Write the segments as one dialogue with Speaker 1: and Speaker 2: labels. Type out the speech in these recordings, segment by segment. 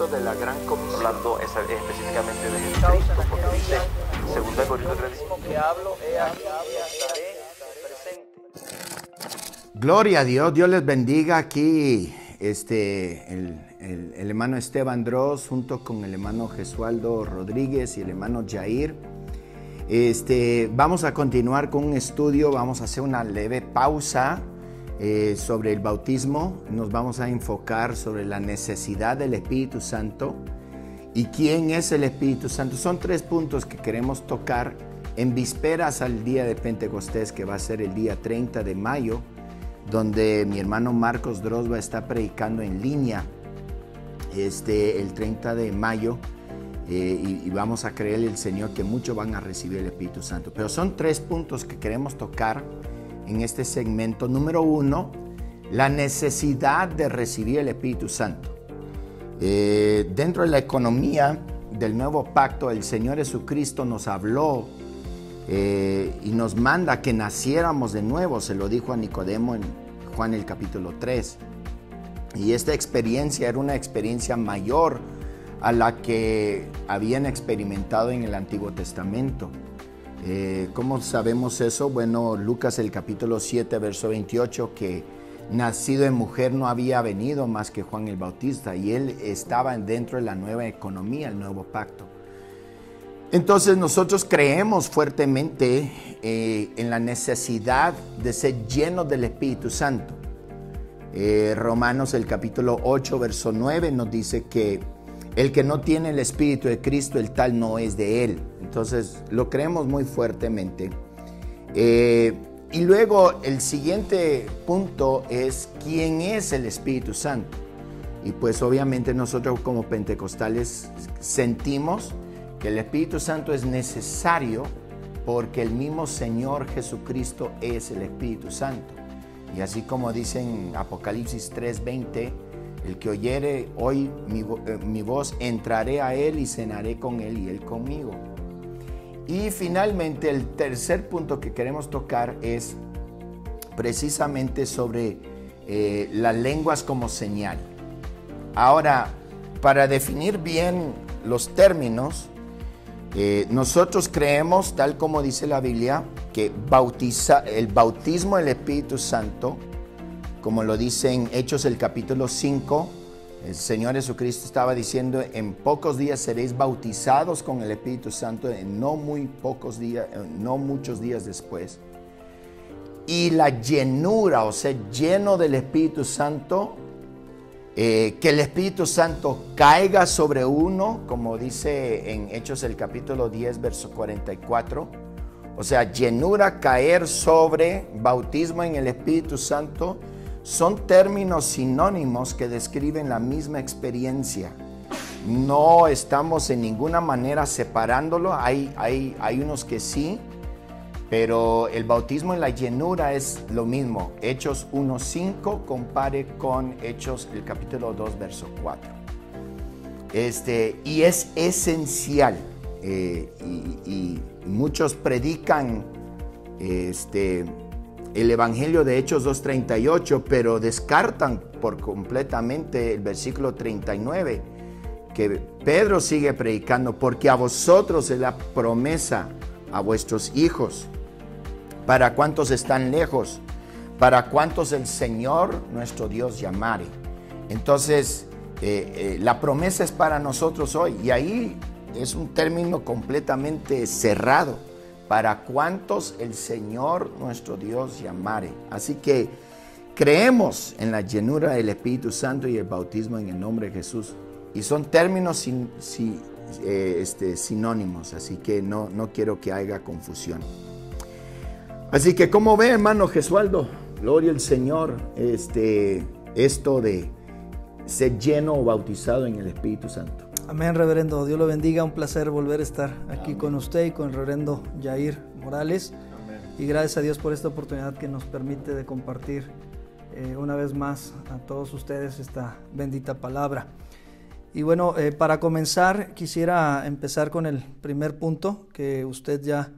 Speaker 1: sacramento de la gran comisión, hablando específicamente de Jesucristo, porque dice, según el Corintios 3, que hablo, he aquí, estaré presente.
Speaker 2: Gloria a Dios, Dios les bendiga aquí, el hermano Esteban Dross, junto con el hermano Jesualdo Rodríguez y el hermano Jair. Vamos a continuar con un estudio, vamos a hacer una leve pausa sobre el bautismo. Nos vamos a enfocar sobre la necesidad del Espíritu Santo y quién es el Espíritu Santo. Son 3 puntos que queremos tocar en vísperas al día de Pentecostés, que va a ser el día 30 de mayo, donde mi hermano Marcos Dross va a estar predicando en línea el 30 de mayo. Y vamos a creerle al Señor que muchos van a recibir el Espíritu Santo. Pero son 3 puntos que queremos tocar en este segmento. Número 1, la necesidad de recibir el Espíritu Santo. Dentro de la economía del nuevo pacto, el Señor Jesucristo nos habló y nos manda que naciéramos de nuevo. Se lo dijo a Nicodemo en Juan el capítulo 3. Y esta experiencia era una experiencia mayor a la que habían experimentado en el Antiguo Testamento. ¿Cómo sabemos eso? Bueno, Lucas el capítulo 7, verso 28, que nacido de mujer no había venido más que Juan el Bautista, y él estaba dentro de la nueva economía, el nuevo pacto. Entonces nosotros creemos fuertemente en la necesidad de ser llenos del Espíritu Santo. Romanos el capítulo 8, verso 9 nos dice que el que no tiene el Espíritu de Cristo, el tal no es de él. Entonces lo creemos muy fuertemente. Y luego el siguiente punto es ¿quién es el Espíritu Santo? Y pues obviamente nosotros como pentecostales sentimos que el Espíritu Santo es necesario porque el mismo Señor Jesucristo es el Espíritu Santo. Y así como dice en Apocalipsis 3:20, el que oyere hoy mi voz, entraré a él y cenaré con él y él conmigo. Y finalmente el tercer punto que queremos tocar es precisamente sobre las lenguas como señal. Ahora, para definir bien los términos, nosotros creemos, tal como dice la Biblia, que el bautismo del Espíritu Santo, como lo dice en Hechos el capítulo 5, el Señor Jesucristo estaba diciendo, en pocos días seréis bautizados con el Espíritu Santo, en no muchos días después. Y la llenura, o sea, lleno del Espíritu Santo, que el Espíritu Santo caiga sobre uno, como dice en Hechos el capítulo 10, verso 44. O sea, llenura, caer sobre, bautismo en el Espíritu Santo, son términos sinónimos que describen la misma experiencia. No estamos en ninguna manera separándolo. Hay unos que sí, pero el bautismo en la llenura es lo mismo. Hechos 1:5 compare con Hechos el capítulo 2, verso 4. Y es esencial. Y muchos predican el Evangelio de Hechos 2:38, pero descartan por completamente el versículo 39, que Pedro sigue predicando, porque a vosotros es la promesa, a vuestros hijos, para cuantos están lejos, para cuantos el Señor nuestro Dios llamare. Entonces, la promesa es para nosotros hoy, y ahí es un término completamente cerrado. Para cuantos el Señor nuestro Dios llamare. Así que creemos en la llenura del Espíritu Santo y el bautismo en el nombre de Jesús. Y son términos sinónimos, así que no quiero que haya confusión. Así que, ¿cómo ve, hermano Jesualdo? Gloria al Señor, esto de ser lleno o bautizado en el Espíritu Santo.
Speaker 3: Amén, reverendo. Dios lo bendiga. Un placer volver a estar aquí con usted y con el reverendo Jair Morales. Amén. Y gracias a Dios por esta oportunidad que nos permite de compartir una vez más a todos ustedes esta bendita palabra. Y bueno, para comenzar quisiera empezar con el primer punto que usted ya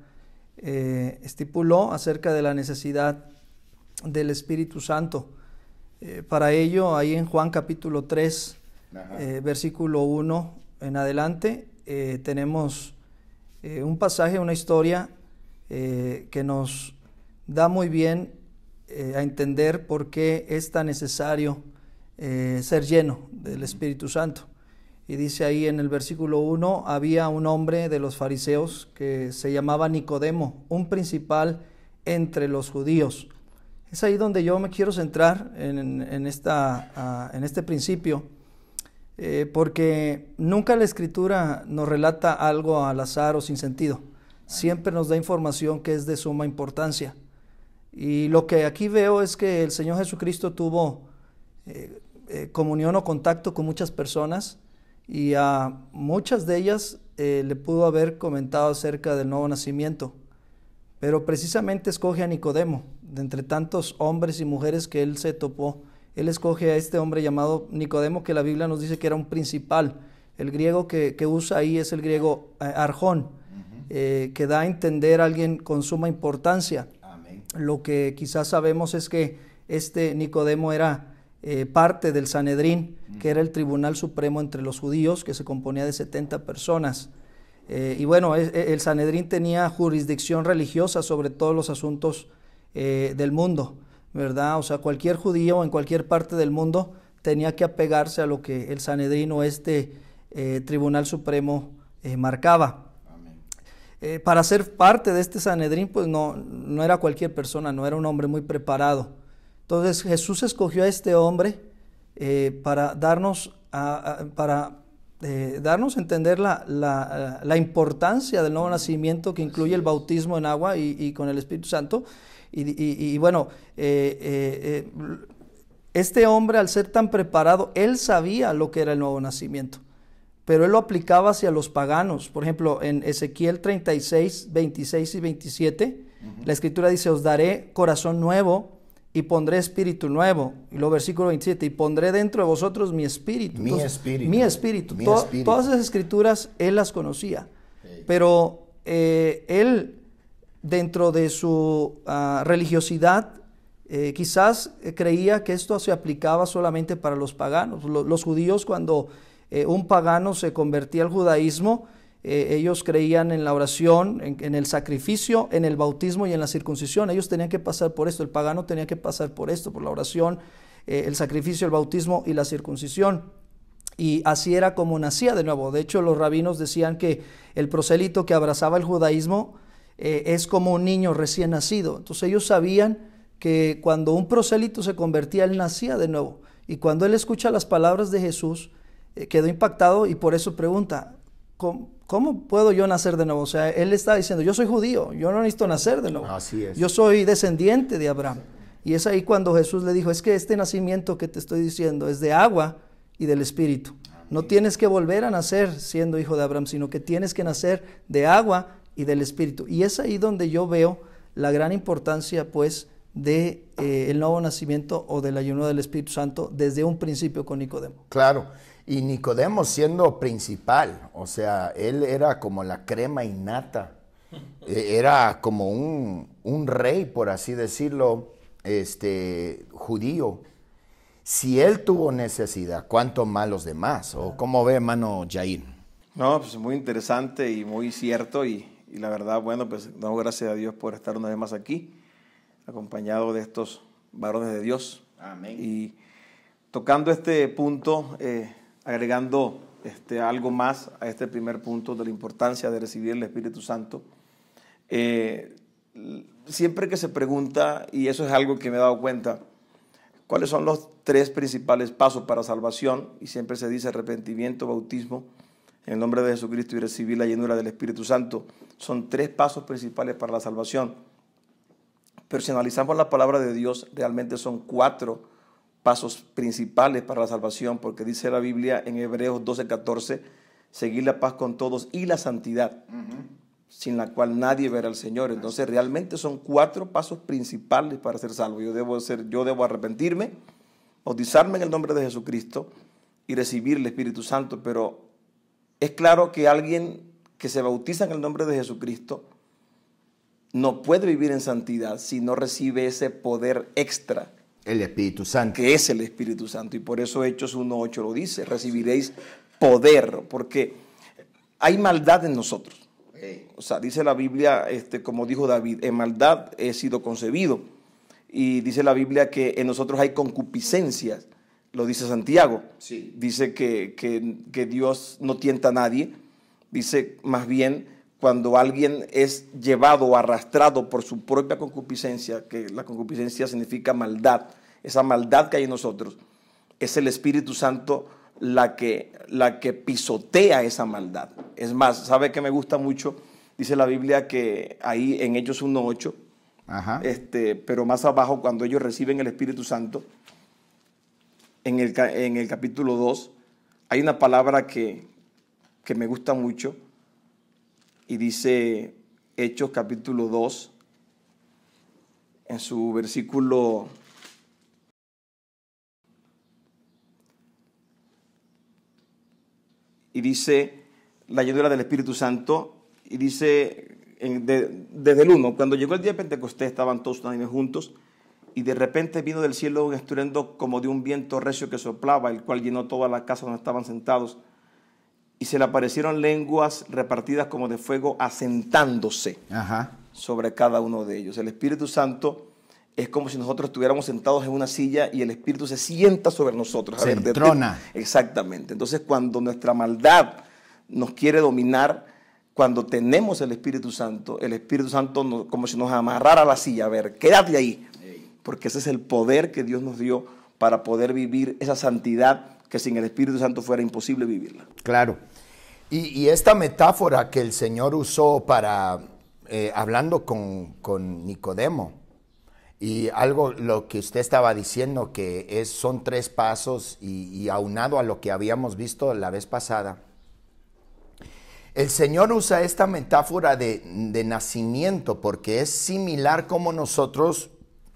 Speaker 3: estipuló acerca de la necesidad del Espíritu Santo. Para ello, ahí en Juan capítulo 3, versículo 1 en adelante, tenemos un pasaje, una historia que nos da muy bien a entender por qué es tan necesario ser lleno del Espíritu Santo. Y dice ahí en el versículo 1, había un hombre de los fariseos que se llamaba Nicodemo, un principal entre los judíos. Es ahí donde yo me quiero centrar en este principio, porque nunca la Escritura nos relata algo al azar o sin sentido. Siempre nos da información que es de suma importancia. Y lo que aquí veo es que el Señor Jesucristo tuvo comunión o contacto con muchas personas, y a muchas de ellas le pudo haber comentado acerca del nuevo nacimiento, pero precisamente escoge a Nicodemo. De entre tantos hombres y mujeres que él se topó, él escoge a este hombre llamado Nicodemo, que la Biblia nos dice que era un principal. El griego que usa ahí es el griego arjón, que da a entender a alguien con suma importancia.
Speaker 2: Amén.
Speaker 3: Lo que quizás sabemos es que este Nicodemo era parte del Sanedrín, que era el tribunal supremo entre los judíos, que se componía de 70 personas. Y bueno, el Sanedrín tenía jurisdicción religiosa sobre todos los asuntos del mundo, ¿verdad? O sea, cualquier judío en cualquier parte del mundo tenía que apegarse a lo que el Sanedrín o este tribunal supremo marcaba. Para ser parte de este Sanedrín, pues no era cualquier persona, no era un hombre muy preparado. Entonces Jesús escogió a este hombre para darnos a entender la importancia del nuevo nacimiento, que incluye el bautismo en agua y con el Espíritu Santo. Y bueno, este hombre, al ser tan preparado, él sabía lo que era el nuevo nacimiento, pero él lo aplicaba hacia los paganos. Por ejemplo, en Ezequiel 36, 26 y 27, la Escritura dice: os daré corazón nuevo y pondré espíritu nuevo. Y luego versículo 27, y pondré dentro de vosotros mi espíritu. Mi espíritu. Todas esas escrituras él las conocía. Pero él, dentro de su religiosidad, quizás creía que esto se aplicaba solamente para los paganos. Los judíos, cuando un pagano se convertía al judaísmo, ellos creían en la oración, en el sacrificio, en el bautismo y en la circuncisión. Ellos tenían que pasar por esto. El pagano tenía que pasar por esto, por la oración, el sacrificio, el bautismo y la circuncisión. Y así era como nacía de nuevo. De hecho, los rabinos decían que el prosélito que abrazaba el judaísmo es como un niño recién nacido. Entonces ellos sabían que cuando un prosélito se convertía, él nacía de nuevo. Y cuando él escucha las palabras de Jesús, quedó impactado, y por eso pregunta: ¿Cómo puedo yo nacer de nuevo? O sea, él está diciendo: yo soy judío, yo no necesito nacer de nuevo.
Speaker 2: Así es.
Speaker 3: Yo soy descendiente de Abraham. Y es ahí cuando Jesús le dijo: es que este nacimiento que te estoy diciendo es de agua y del Espíritu. No tienes que volver a nacer siendo hijo de Abraham, sino que tienes que nacer de agua y del Espíritu. Y es ahí donde yo veo la gran importancia, pues, de el nuevo nacimiento o del ayuno del Espíritu Santo desde un principio con Nicodemo.
Speaker 2: Claro. Y Nicodemo siendo principal, o sea, él era como la crema innata, era como un rey, por así decirlo, judío. Si él tuvo necesidad, ¿cuánto más los demás? ¿O cómo ve, hermano Jair?
Speaker 4: No, pues muy interesante y muy cierto, y la verdad, bueno, pues damos gracias a Dios por estar una vez más aquí, acompañado de estos varones de Dios.
Speaker 2: Amén.
Speaker 4: Y tocando este punto, agregando algo más a este primer punto de la importancia de recibir el Espíritu Santo, siempre que se pregunta, y eso es algo que me he dado cuenta, cuáles son los 3 principales pasos para salvación, y siempre se dice arrepentimiento, bautismo, en el nombre de Jesucristo, y recibir la llenura del Espíritu Santo. Son 3 pasos principales para la salvación. Pero si analizamos la palabra de Dios, realmente son 4 pasos principales para la salvación, porque dice la Biblia en Hebreos 12:14, seguir la paz con todos y la santidad, sin la cual nadie verá al Señor. Entonces realmente son 4 pasos principales para ser salvo. Yo debo arrepentirme, bautizarme en el nombre de Jesucristo y recibir el Espíritu Santo. Pero es claro que alguien que se bautiza en el nombre de Jesucristo no puede vivir en santidad si no recibe ese poder extra
Speaker 2: El Espíritu Santo.
Speaker 4: Que es el Espíritu Santo. Y por eso Hechos 1:8 lo dice, recibiréis poder, porque hay maldad en nosotros. O sea, dice la Biblia, como dijo David, en maldad he sido concebido. Y dice la Biblia que en nosotros hay concupiscencias, lo dice Santiago.
Speaker 2: Sí.
Speaker 4: Dice que Dios no tienta a nadie. Dice más bien cuando alguien es llevado o arrastrado por su propia concupiscencia, que la concupiscencia significa maldad, esa maldad que hay en nosotros, es el Espíritu Santo la que pisotea esa maldad. Es más, ¿sabe qué me gusta mucho? Dice la Biblia que ahí en Hechos 1:8, pero más abajo, cuando ellos reciben el Espíritu Santo, en el capítulo 2, hay una palabra que me gusta mucho, y dice Hechos capítulo 2, en su versículo 1, y dice la llenura del Espíritu Santo, y dice desde el 1, cuando llegó el día de Pentecostés estaban todos unánimes juntos, y de repente vino del cielo un estruendo como de un viento recio que soplaba, el cual llenó toda la casa donde estaban sentados, y se le aparecieron lenguas repartidas como de fuego, asentándose sobre cada uno de ellos. El Espíritu Santo es como si nosotros estuviéramos sentados en una silla y el Espíritu se sienta sobre nosotros.
Speaker 2: Se entrona.
Speaker 4: Exactamente. Entonces, cuando nuestra maldad nos quiere dominar, cuando tenemos el Espíritu Santo como si nos amarrara a la silla. A ver, quédate ahí. Porque ese es el poder que Dios nos dio para poder vivir esa santidad que sin el Espíritu Santo fuera imposible vivirla.
Speaker 2: Claro. Y esta metáfora que el Señor usó para, hablando con Nicodemo, y algo lo que usted estaba diciendo que son 3 pasos y aunado a lo que habíamos visto la vez pasada, el Señor usa esta metáfora de nacimiento porque es similar como nosotros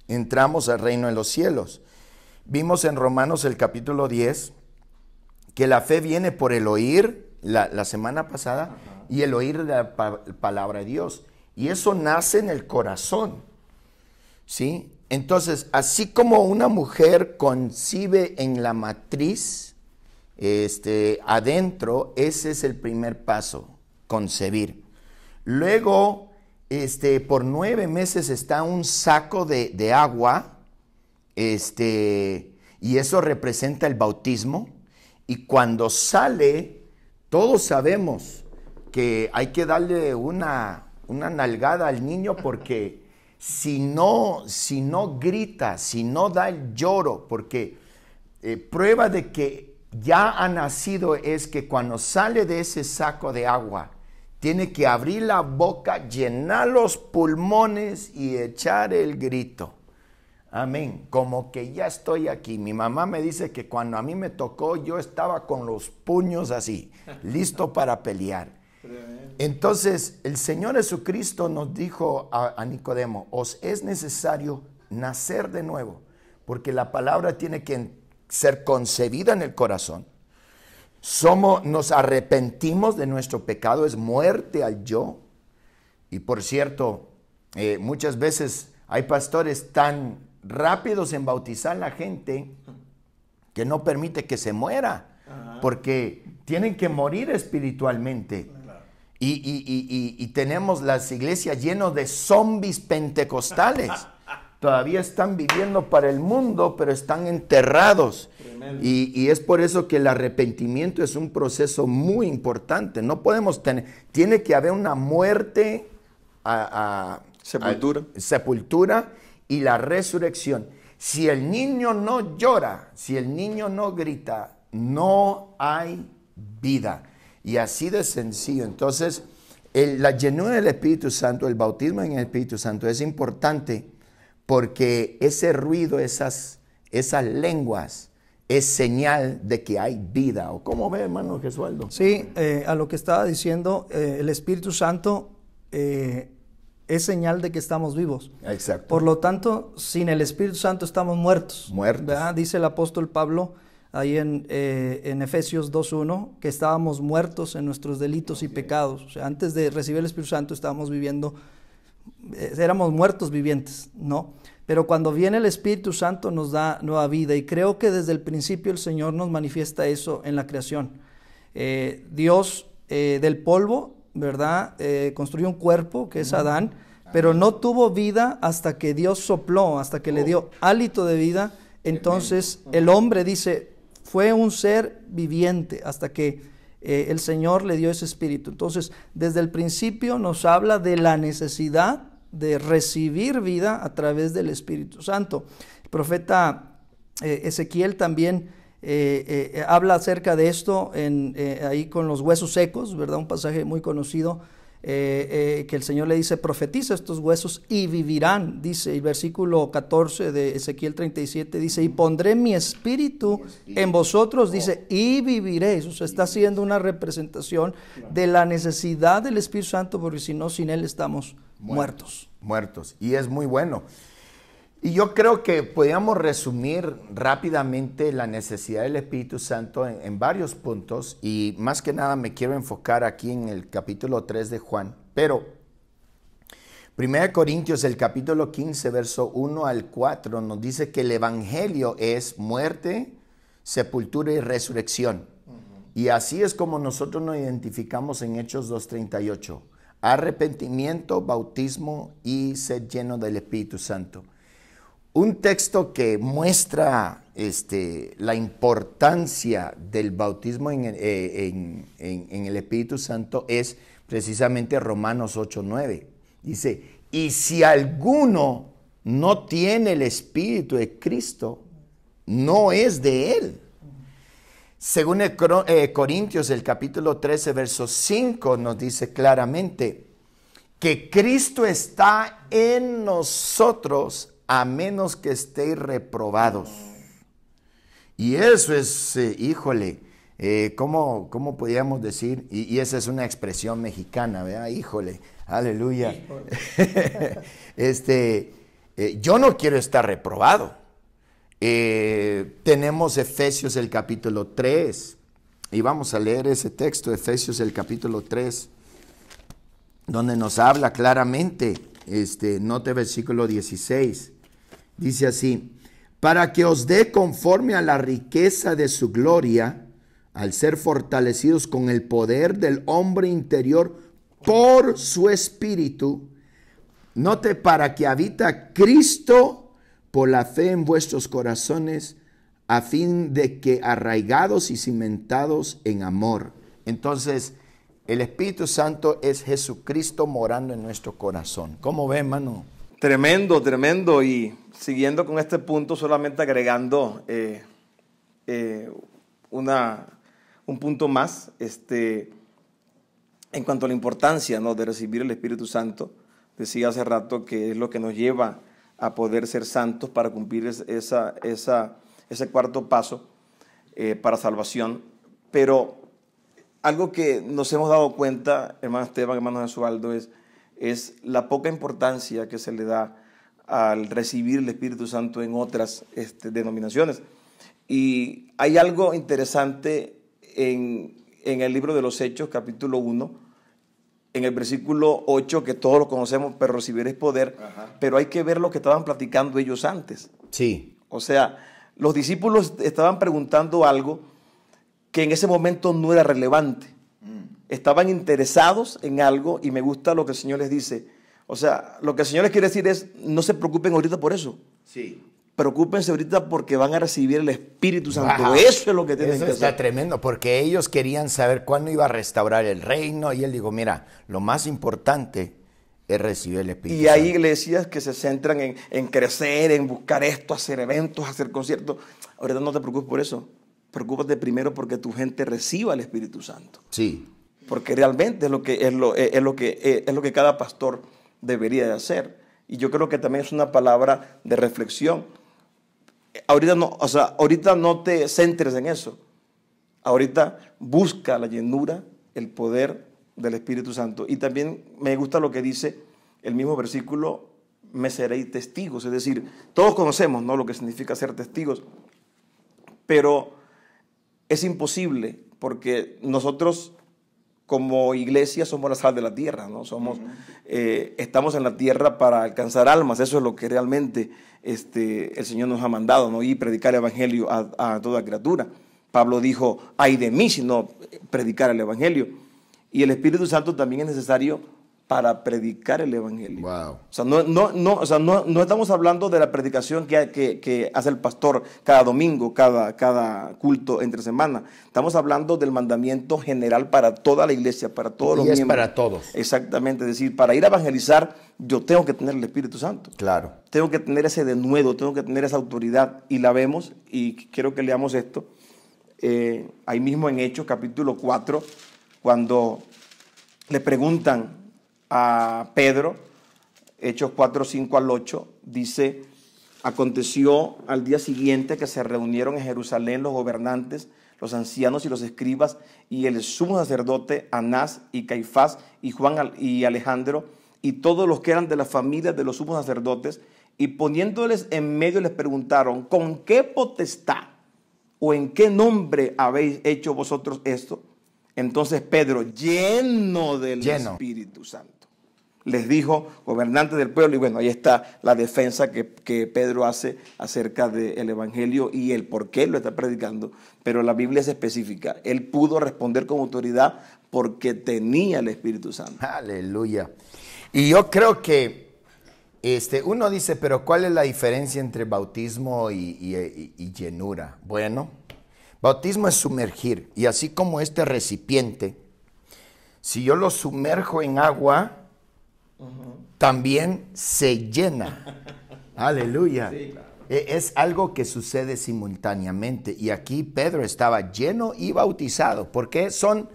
Speaker 2: entramos al reino de los cielos. Vimos en Romanos el capítulo 10 que la fe viene por el oír la semana pasada y el oír de la palabra de Dios. Y eso nace en el corazón. ¿Sí? Entonces, así como una mujer concibe en la matriz, adentro, ese es el primer paso, concebir. Luego, por 9 meses está un saco de agua, y eso representa el bautismo. Y cuando sale, todos sabemos que hay que darle una nalgada al niño porque si no grita, si no da el lloro, porque prueba de que ya ha nacido es que cuando sale de ese saco de agua, tiene que abrir la boca, llenar los pulmones y echar el grito. Amén. Como que ya estoy aquí. Mi mamá me dice que cuando a mí me tocó, yo estaba con los puños así, listo para pelear. Entonces, el Señor Jesucristo nos dijo a Nicodemo, os es necesario nacer de nuevo, porque la palabra tiene que ser concebida en el corazón. Nos arrepentimos de nuestro pecado, es muerte al yo. Y por cierto, muchas veces hay pastores tan rápidos en bautizar a la gente que no permite que se muera, porque tienen que morir espiritualmente. Y tenemos las iglesias llenas de zombies pentecostales. Todavía están viviendo para el mundo, pero están enterrados. Y es por eso que el arrepentimiento es un proceso muy importante. No podemos tiene que haber una muerte sepultura y la resurrección. Si el niño no llora, si el niño no grita, no hay vida. Y así de sencillo. Entonces, la llenura del Espíritu Santo, el bautismo en el Espíritu Santo es importante porque ese ruido, esas lenguas, es señal de que hay vida. ¿O cómo ve, hermano Gesualdo?
Speaker 3: Sí, a lo que estaba diciendo, el Espíritu Santo es señal de que estamos vivos.
Speaker 2: Exacto.
Speaker 3: Por lo tanto, sin el Espíritu Santo estamos muertos.
Speaker 2: Muertos.
Speaker 3: Dice el apóstol Pablo ahí en Efesios 2:1 que estábamos muertos en nuestros delitos y pecados. O sea, antes de recibir el Espíritu Santo estábamos viviendo, éramos muertos vivientes, ¿no? pero cuando viene el Espíritu Santo nos da nueva vida, y creo que desde el principio el Señor nos manifiesta eso en la creación. Dios del polvo, ¿verdad? Construyó un cuerpo que es Adán, pero no tuvo vida hasta que Dios sopló, hasta que le dio hálito de vida. Entonces el hombre, dice, fue un ser viviente hasta que el Señor le dio ese espíritu. Entonces, desde el principio nos habla de la necesidad de recibir vida a través del Espíritu Santo. El profeta Ezequiel también habla acerca de esto ahí con los huesos secos, ¿verdad? Un pasaje muy conocido, que el Señor le dice: profetiza estos huesos y vivirán, dice. El versículo 14 de Ezequiel 37 dice: y pondré mi espíritu en vosotros, dice, y viviréis. O sea, está haciendo una representación de la necesidad del Espíritu Santo, porque si no, sin Él estamos muertos.
Speaker 2: Y es muy bueno. Y yo creo que podríamos resumir rápidamente la necesidad del Espíritu Santo en varios puntos, y más que nada me quiero enfocar aquí en el capítulo 3 de Juan. Pero 1 Corintios, el capítulo 15, verso 1 al 4, nos dice que el Evangelio es muerte, sepultura y resurrección. Y así es como nosotros nos identificamos en Hechos 2:38. Arrepentimiento, bautismo y ser lleno del Espíritu Santo. Un texto que muestra la importancia del bautismo en el Espíritu Santo es precisamente Romanos 8:9. Dice: y si alguno no tiene el Espíritu de Cristo, no es de Él. Según Corintios, el capítulo 13, verso 5, nos dice claramente que Cristo está en nosotros, a menos que estéis reprobados. Y eso es, híjole, ¿cómo podríamos decir? Y esa es una expresión mexicana, ¿verdad? Híjole, aleluya. Yo no quiero estar reprobado. Tenemos Efesios el capítulo 3, y vamos a leer ese texto, Efesios el capítulo 3, donde nos habla claramente, note versículo 16. Dice así: para que os dé conforme a la riqueza de su gloria, al ser fortalecidos con el poder del hombre interior por su espíritu. Note: para que habita Cristo por la fe en vuestros corazones, a fin de que arraigados y cimentados en amor. Entonces, el Espíritu Santo es Jesucristo morando en nuestro corazón. ¿Cómo ve, hermano?
Speaker 4: Tremendo, tremendo. Y siguiendo con este punto, solamente agregando un punto más, en cuanto a la importancia, ¿no?, de recibir el Espíritu Santo. Decía hace rato que es lo que nos lleva a poder ser santos para cumplir ese cuarto paso para salvación. Pero algo que nos hemos dado cuenta, hermano Esteban, hermano Jesualdo, es la poca importancia que se le da al recibir el Espíritu Santo en otras denominaciones. Y hay algo interesante en el libro de los Hechos, capítulo 1, en el versículo 8, que todos lo conocemos: pero recibiréis poder. Ajá. Pero hay que ver lo que estaban platicando ellos antes.
Speaker 2: Sí.
Speaker 4: O sea, los discípulos estaban preguntando algo que en ese momento no era relevante. Estaban interesados en algo, y me gusta lo que el Señor les dice. O sea, lo que el Señor les quiere decir es: no se preocupen ahorita por eso. Sí. Preocúpense ahorita porque van a recibir el Espíritu Santo. Wow. Eso es lo que tienen que hacer.
Speaker 2: Eso está tremendo, porque ellos querían saber cuándo iba a restaurar el reino, y Él dijo: mira, lo más importante es recibir el Espíritu Santo.
Speaker 4: Y hay iglesias que se centran en crecer, en buscar esto, hacer eventos, hacer conciertos. Ahorita no te preocupes por eso. Preocúpate primero porque tu gente reciba el Espíritu Santo.
Speaker 2: Sí.
Speaker 4: Porque realmente es lo que cada pastor debería de hacer. Y yo creo que también es una palabra de reflexión. Ahorita no te centres en eso. Ahorita busca la llenura, el poder del Espíritu Santo. Y también me gusta lo que dice el mismo versículo: me seréis testigos. Es decir, todos conocemos, ¿no?, lo que significa ser testigos, pero es imposible, porque nosotros como iglesia somos la sal de la tierra, ¿no? Estamos en la tierra para alcanzar almas, eso es lo que realmente el Señor nos ha mandado, ¿no? Y predicar el evangelio a toda criatura. Pablo dijo, ay de mí si no predicar el evangelio. Y el Espíritu Santo también es necesario para predicar el evangelio.
Speaker 2: Wow.
Speaker 4: O sea, no estamos hablando de la predicación que hace el pastor cada domingo, cada culto entre semana. Estamos hablando del mandamiento general para toda la iglesia, para todos los miembros.
Speaker 2: Y es para todos.
Speaker 4: Exactamente, es decir, para ir a evangelizar yo tengo que tener el Espíritu Santo.
Speaker 2: Claro.
Speaker 4: Tengo que tener ese denuedo, tengo que tener esa autoridad. Y la vemos, y quiero que leamos esto, ahí mismo en Hechos capítulo 4, cuando le preguntan a Pedro, Hechos 4, 5 al 8, dice, aconteció al día siguiente que se reunieron en Jerusalén los gobernantes, los ancianos y los escribas, y el sumo sacerdote Anás y Caifás y Juan y Alejandro, y todos los que eran de la familia de los sumos sacerdotes, y poniéndoles en medio les preguntaron, ¿con qué potestad o en qué nombre habéis hecho vosotros esto? Entonces Pedro, lleno del Espíritu Santo, les dijo, gobernantes del pueblo, y bueno, ahí está la defensa que Pedro hace acerca del evangelio y el por qué lo está predicando, pero la Biblia es específica. Él pudo responder con autoridad porque tenía el Espíritu Santo.
Speaker 2: Aleluya. Y yo creo que uno dice, pero ¿cuál es la diferencia entre bautismo y llenura? Bueno, bautismo es sumergir, y así como este recipiente, si yo lo sumerjo en agua, también se llena. Aleluya. Sí, claro. Es algo que sucede simultáneamente. Y aquí Pedro estaba lleno y bautizado, porque son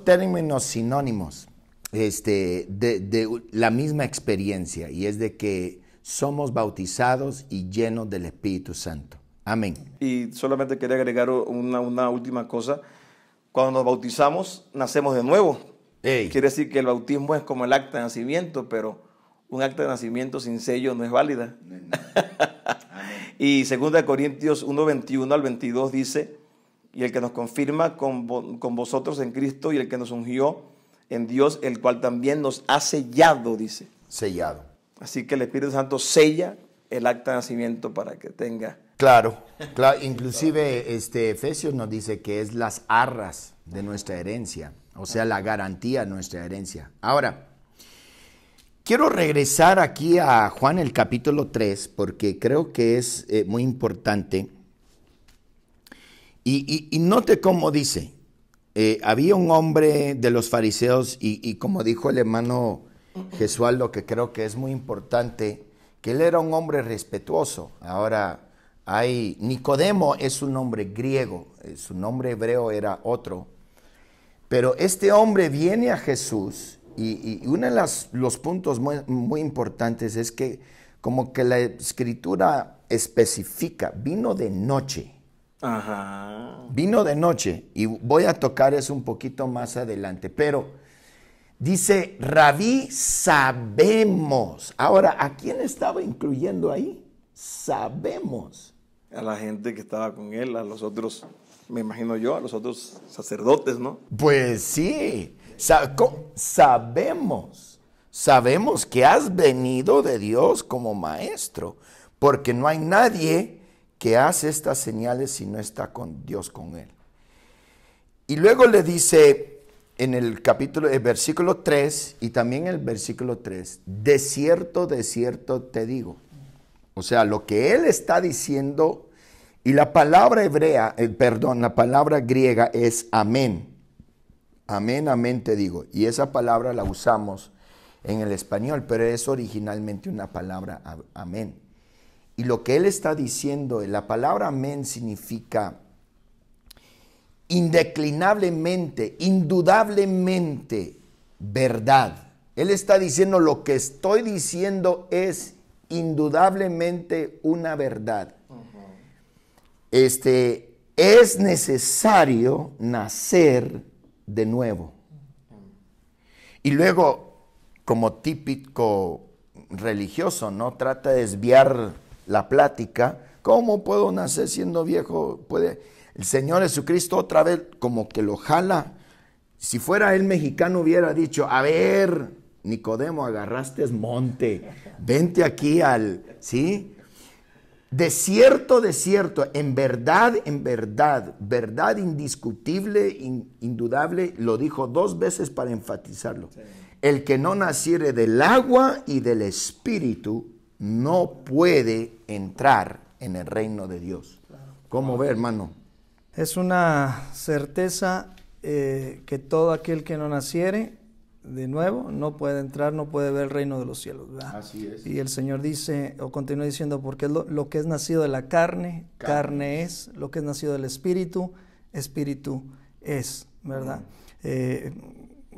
Speaker 2: términos sinónimos de la misma experiencia, y es de que somos bautizados y llenos del Espíritu Santo. Amén.
Speaker 4: Y solamente quería agregar una última cosa. Cuando nos bautizamos, nacemos de nuevo.
Speaker 2: Ey.
Speaker 4: Quiere decir que el bautismo es como el acta de nacimiento, pero un acta de nacimiento sin sello no es válida. Y 2 Corintios 1, 21 al 22 dice, y el que nos confirma con vosotros en Cristo, y el que nos ungió en Dios, el cual también nos ha sellado, dice.
Speaker 2: Sellado.
Speaker 4: Así que el Espíritu Santo sella el acta de nacimiento para que tenga.
Speaker 2: Claro. Inclusive Efesios nos dice que es las arras de nuestra herencia. O sea, la garantía de nuestra herencia. Ahora, quiero regresar aquí a Juan el capítulo 3, porque creo que es muy importante. Y note cómo dice, había un hombre de los fariseos, y como dijo el hermano Gesualdo, que creo que es muy importante, que él era un hombre respetuoso. Ahora, Nicodemo es un nombre griego, su nombre hebreo era otro. Pero este hombre viene a Jesús, y uno de los puntos muy importantes es que como que la escritura especifica, vino de noche.
Speaker 4: Ajá.
Speaker 2: Vino de noche, y voy a tocar eso un poquito más adelante, pero dice, Rabí, sabemos. Ahora, ¿a quién estaba incluyendo ahí? Sabemos.
Speaker 4: A la gente que estaba con él, a los otros, me imagino yo, a los otros sacerdotes, ¿no?
Speaker 2: Pues sí, sabemos que has venido de Dios como maestro, porque no hay nadie que hace estas señales si no está con Dios con él. Y luego le dice en el versículo 3 y también el versículo 3, de cierto te digo. O sea, lo que él está diciendo, y la palabra la palabra griega es amén. Amén, amén te digo. Y esa palabra la usamos en el español, pero es originalmente una palabra amén. Y lo que él está diciendo, la palabra amén significa indeclinablemente, indudablemente verdad. Él está diciendo, lo que estoy diciendo es indudablemente una verdad. Es necesario nacer de nuevo. Y luego, como típico religioso, ¿no? Trata de desviar la plática. ¿Cómo puedo nacer siendo viejo? El Señor Jesucristo otra vez como que lo jala. Si fuera el mexicano hubiera dicho, a ver, Nicodemo, agarraste monte, vente aquí ¿sí? De cierto, verdad, verdad indiscutible, indudable, lo dijo 2 veces para enfatizarlo. Sí. El que no naciere del agua y del espíritu no puede entrar en el reino de Dios. ¿Cómo ve, hermano?
Speaker 3: Es una certeza que todo aquel que no naciere de nuevo no puede entrar, no puede ver el reino de los cielos, ¿verdad? Así es. Y el Señor dice, o continúa diciendo, porque lo que es nacido de la carne es, lo que es nacido del espíritu, espíritu es, ¿verdad?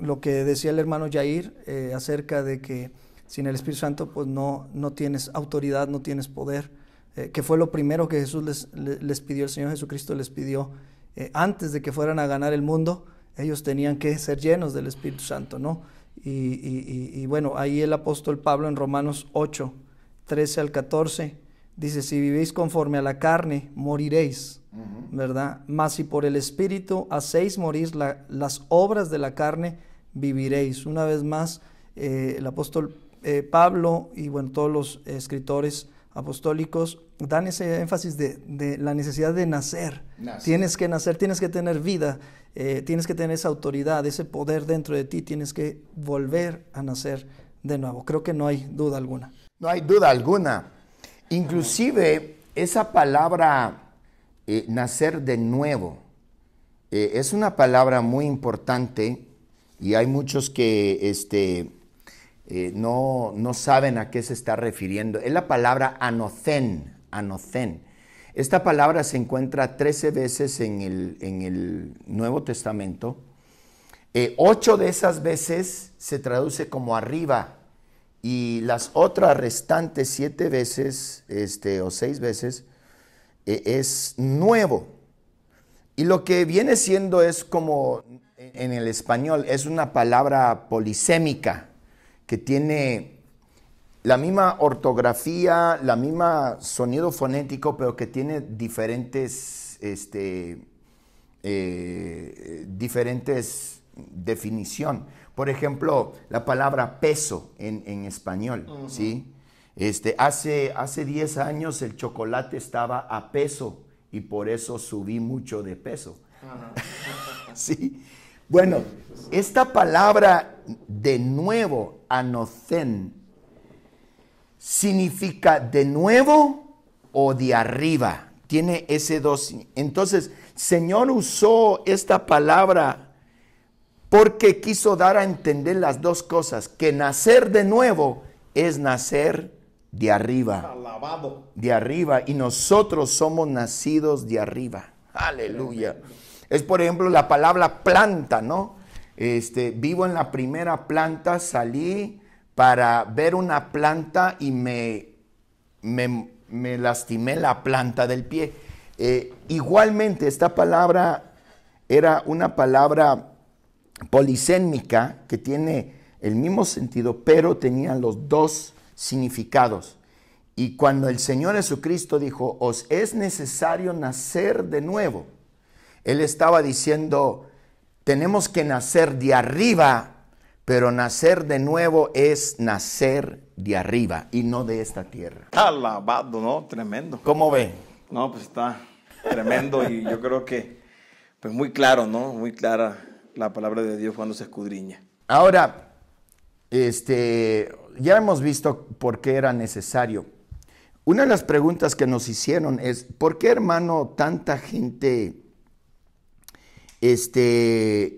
Speaker 3: Lo que decía el hermano Yair acerca de que sin el Espíritu Santo pues no tienes autoridad, no tienes poder, que fue lo primero que Jesús les pidió, el Señor Jesucristo les pidió antes de que fueran a ganar el mundo. Ellos tenían que ser llenos del Espíritu Santo, ¿no? Y bueno, ahí el apóstol Pablo en Romanos 8, 13 al 14, dice, si vivís conforme a la carne, moriréis, ¿verdad? Mas si por el Espíritu hacéis morir las obras de la carne, viviréis. Una vez más, el apóstol Pablo y bueno, todos los escritores apostólicos dan ese énfasis de la necesidad de nacer. Tienes que nacer, tienes que tener vida, tienes que tener esa autoridad, ese poder dentro de ti, tienes que volver a nacer de nuevo. Creo que no hay duda alguna.
Speaker 2: No hay duda alguna. Inclusive esa palabra nacer de nuevo es una palabra muy importante y hay muchos que no saben a qué se está refiriendo. Es la palabra anocén. Esta palabra se encuentra 13 veces en el Nuevo Testamento. 8 de esas veces se traduce como arriba y las otras restantes 7 veces o 6 veces es nuevo. Y lo que viene siendo es como en el español, es una palabra polisémica que tiene la misma ortografía, la misma sonido fonético, pero que tiene diferentes definición. Por ejemplo, la palabra peso en español, ¿sí? Hace 10 años el chocolate estaba a peso y por eso subí mucho de peso. ¿Sí? Bueno, esta palabra de nuevo, anocén, significa de nuevo o de arriba. Tiene ese dos. Entonces, Señor usó esta palabra porque quiso dar a entender las dos cosas, que nacer de nuevo es nacer de arriba. Alabado. De arriba, y nosotros somos nacidos de arriba. Aleluya. Es por ejemplo la palabra planta, ¿no? Vivo en la primera planta, salí para ver una planta y me lastimé la planta del pie. Igualmente esta palabra era una palabra polisémica que tiene el mismo sentido, pero tenía los dos significados. Y cuando el Señor Jesucristo dijo, os es necesario nacer de nuevo, Él estaba diciendo, tenemos que nacer de arriba, pero nacer de nuevo es nacer de arriba y no de esta tierra.
Speaker 4: Alabado, ¿no? Tremendo.
Speaker 2: ¿Cómo ve?
Speaker 4: No, pues está tremendo y yo creo que pues muy claro, ¿no? Muy clara la palabra de Dios cuando se escudriña.
Speaker 2: Ahora, ya hemos visto por qué era necesario. Una de las preguntas que nos hicieron es, ¿por qué, hermano, tanta gente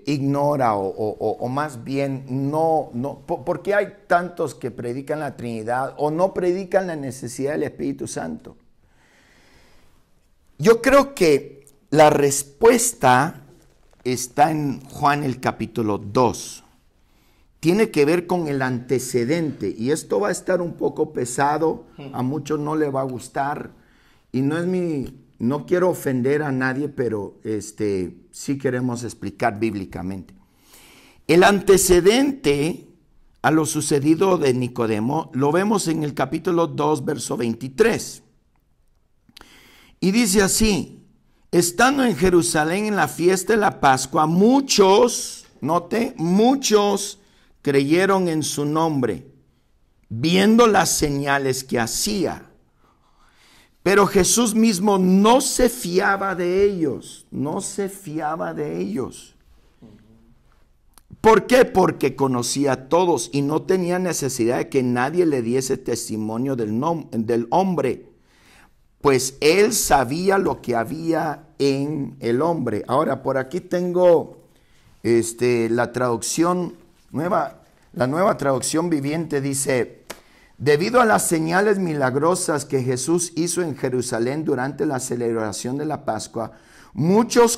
Speaker 2: ignora o más bien no, ¿por qué hay tantos que predican la Trinidad o no predican la necesidad del Espíritu Santo? Yo creo que la respuesta está en Juan el capítulo 2. Tiene que ver con el antecedente y esto va a estar un poco pesado, a muchos no le va a gustar y no quiero ofender a nadie, pero sí queremos explicar bíblicamente. El antecedente a lo sucedido de Nicodemo lo vemos en el capítulo 2, verso 23. Y dice así, estando en Jerusalén en la fiesta de la Pascua, muchos note, muchos creyeron en su nombre, viendo las señales que hacía. Pero Jesús mismo no se fiaba de ellos, no se fiaba de ellos. ¿Por qué? Porque conocía a todos y no tenía necesidad de que nadie le diese testimonio del hombre, pues él sabía lo que había en el hombre. Ahora, por aquí tengo la traducción nueva, la Nueva Traducción Viviente dice: debido a las señales milagrosas que Jesús hizo en Jerusalén durante la celebración de la Pascua, muchos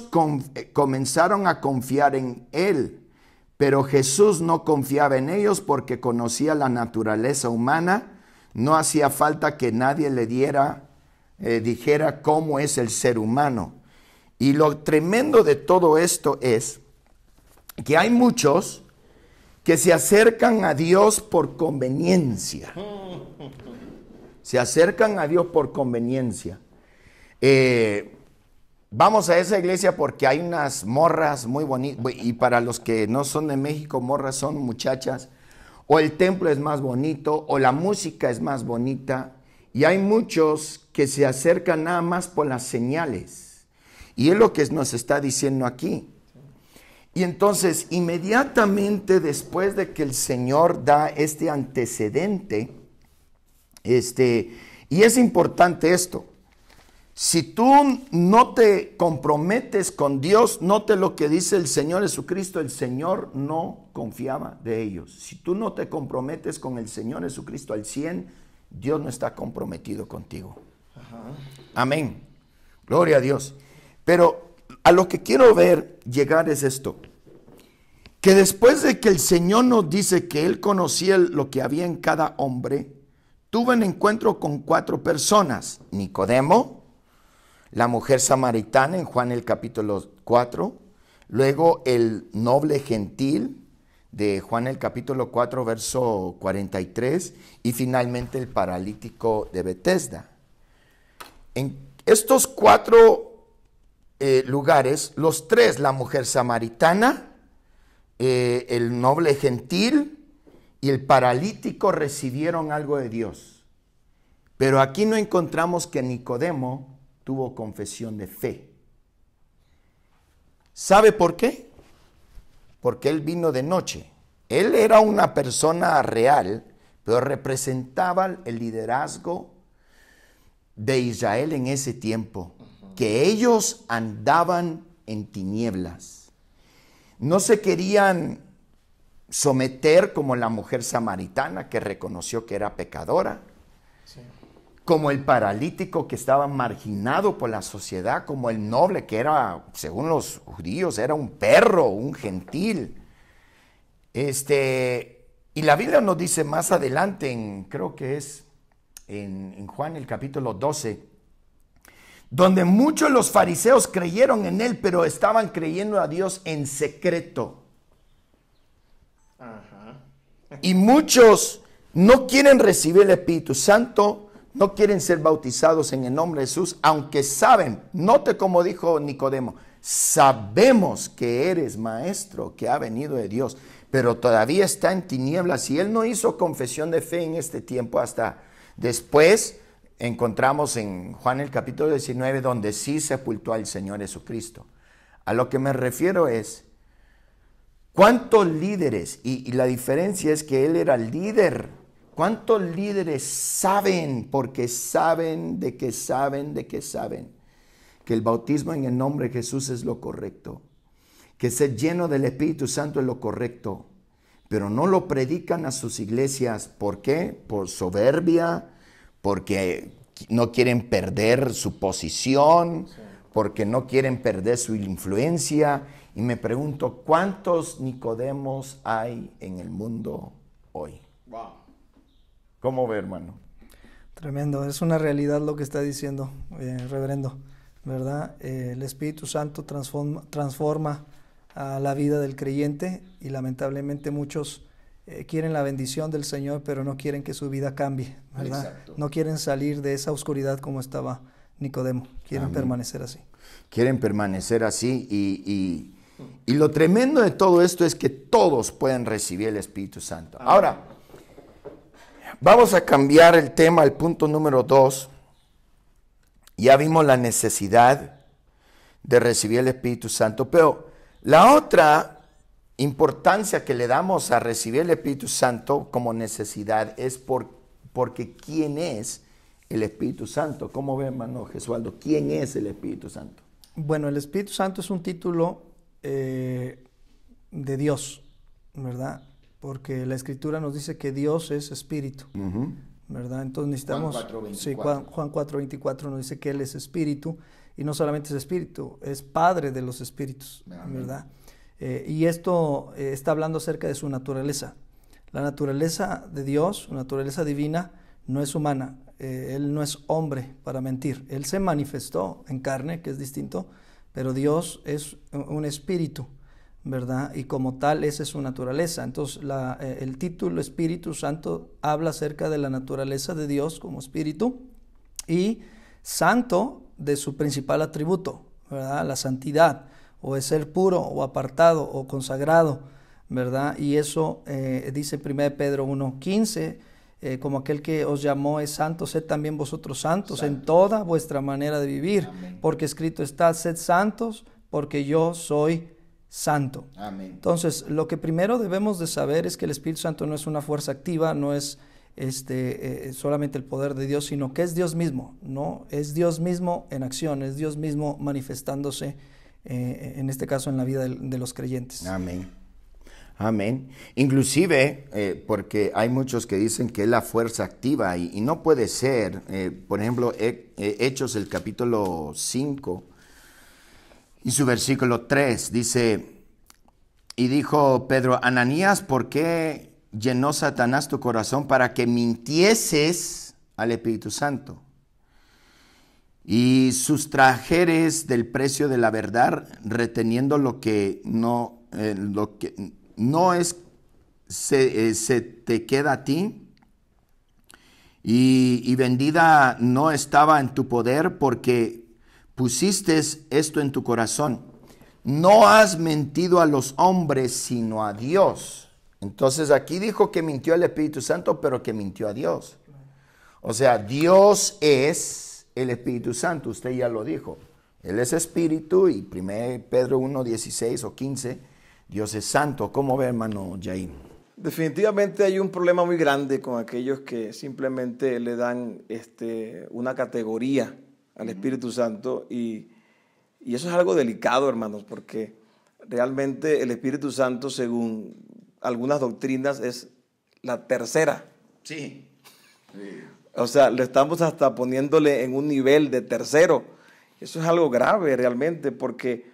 Speaker 2: comenzaron a confiar en él, pero Jesús no confiaba en ellos porque conocía la naturaleza humana. No hacía falta que nadie le dijera cómo es el ser humano. Y lo tremendo de todo esto es que hay muchos que se acercan a Dios por conveniencia. Se acercan a Dios por conveniencia. Vamos a esa iglesia porque hay unas morras muy bonitas, y para los que no son de México, morras son muchachas, o el templo es más bonito, o la música es más bonita, y hay muchos que se acercan nada más por las señales, y es lo que nos está diciendo aquí. Y entonces, inmediatamente después de que el Señor da este antecedente, y es importante esto, si tú no te comprometes con Dios, note lo que dice el Señor Jesucristo: el Señor no confiaba de ellos. Si tú no te comprometes con el Señor Jesucristo al 100, Dios no está comprometido contigo. Ajá. Amén. Gloria a Dios. Pero a lo que quiero llegar es esto: que después de que el Señor nos dice que Él conocía lo que había en cada hombre, tuvo un encuentro con 4 personas: Nicodemo, la mujer samaritana en Juan el capítulo 4, luego el noble gentil de Juan el capítulo 4 verso 43 y finalmente el paralítico de Betesda. En estos 4 lugares, los 3, la mujer samaritana, el noble gentil y el paralítico, recibieron algo de Dios. Pero aquí no encontramos que Nicodemo tuvo confesión de fe. ¿Sabe por qué? Porque él vino de noche. Él era una persona real, pero representaba el liderazgo de Israel en ese tiempo, que ellos andaban en tinieblas. No se querían someter como la mujer samaritana, que reconoció que era pecadora, sí, como el paralítico, que estaba marginado por la sociedad, como el noble, que era, según los judíos, era un perro, un gentil. Y la Biblia nos dice más adelante, creo que es en Juan el capítulo 12, donde muchos de los fariseos creyeron en él, pero estaban creyendo a Dios en secreto. Ajá. Y muchos no quieren recibir el Espíritu Santo, no quieren ser bautizados en el nombre de Jesús, aunque saben, note como dijo Nicodemo: sabemos que eres maestro, que ha venido de Dios, pero todavía está en tinieblas. Y él no hizo confesión de fe en este tiempo. Hasta después encontramos en Juan el capítulo 19, donde sí sepultó al Señor Jesucristo. A lo que me refiero es, ¿cuántos líderes? Y la diferencia es que él era el líder. ¿Cuántos líderes saben, porque saben de que el bautismo en el nombre de Jesús es lo correcto, que ser lleno del Espíritu Santo es lo correcto, pero no lo predican a sus iglesias? ¿Por qué? Por soberbia, porque no quieren perder su posición, sí, porque no quieren perder su influencia. Y me pregunto, ¿cuántos Nicodemos hay en el mundo hoy? Wow. ¿Cómo ve, hermano?
Speaker 3: Tremendo, es una realidad lo que está diciendo, reverendo, ¿verdad? El Espíritu Santo transforma a la vida del creyente, y lamentablemente muchos quieren la bendición del Señor, pero no quieren que su vida cambie, ¿verdad? Exacto. No quieren salir de esa oscuridad como estaba Nicodemo, quieren permanecer así.
Speaker 2: Quieren permanecer así, Y lo tremendo de todo esto es que todos pueden recibir el Espíritu Santo. Ahora, vamos a cambiar el tema al punto número 2. Ya vimos la necesidad de recibir el Espíritu Santo, pero la otra importancia que le damos a recibir el Espíritu Santo como necesidad es porque ¿quién es el Espíritu Santo? ¿Cómo ve, hermano Gesualdo? ¿Quién es el Espíritu Santo?
Speaker 3: Bueno, el Espíritu Santo es un título de Dios, ¿verdad? Porque la Escritura nos dice que Dios es Espíritu, ¿verdad? Entonces necesitamos... Juan 4:24 nos dice que Él es Espíritu, y no solamente es Espíritu, es Padre de los Espíritus, ¿verdad? Y esto está hablando acerca de su naturaleza. La naturaleza de Dios, su naturaleza divina, no es humana. Él no es hombre para mentir. Él se manifestó en carne, que es distinto, pero Dios es un espíritu, ¿verdad? Y como tal, esa es su naturaleza. Entonces, el título Espíritu Santo habla acerca de la naturaleza de Dios como espíritu, y santo de su principal atributo, ¿verdad? La santidad, o es ser puro, o apartado, o consagrado, ¿verdad? Y eso dice 1 Pedro 1:15, como aquel que os llamó es santo, sed también vosotros santos en toda vuestra manera de vivir. Amén. Porque escrito está, sed santos, porque yo soy santo. Amén. Entonces, lo que primero debemos de saber es que el Espíritu Santo no es una fuerza activa, no es solamente el poder de Dios, sino que es Dios mismo, ¿no? Es Dios mismo en acción, es Dios mismo manifestándose, en este caso en la vida de los creyentes.
Speaker 2: Amén. Amén. Inclusive, porque hay muchos que dicen que es la fuerza activa y no puede ser. Por ejemplo, Hechos el capítulo 5 y su versículo 3 dice, y dijo Pedro, Ananías, ¿por qué llenó Satanás tu corazón para que mintieses al Espíritu Santo y sustrajeres del precio de la verdad, reteniendo lo que no se te queda a ti, y vendida no estaba en tu poder, porque pusiste esto en tu corazón. No has mentido a los hombres, sino a Dios. Entonces aquí dijo que mintió al Espíritu Santo, pero que mintió a Dios. O sea, Dios es el Espíritu Santo, usted ya lo dijo. Él es Espíritu, y 1 Pedro 1:16 o 15, Dios es santo. ¿Cómo ve, hermano Jair?
Speaker 4: Definitivamente hay un problema muy grande con aquellos que simplemente le dan una categoría al Espíritu Santo, y eso es algo delicado, hermanos, porque realmente el Espíritu Santo, según algunas doctrinas, es la tercera.
Speaker 2: Sí.
Speaker 4: O sea, le estamos hasta poniéndole en un nivel de tercero. Eso es algo grave realmente, porque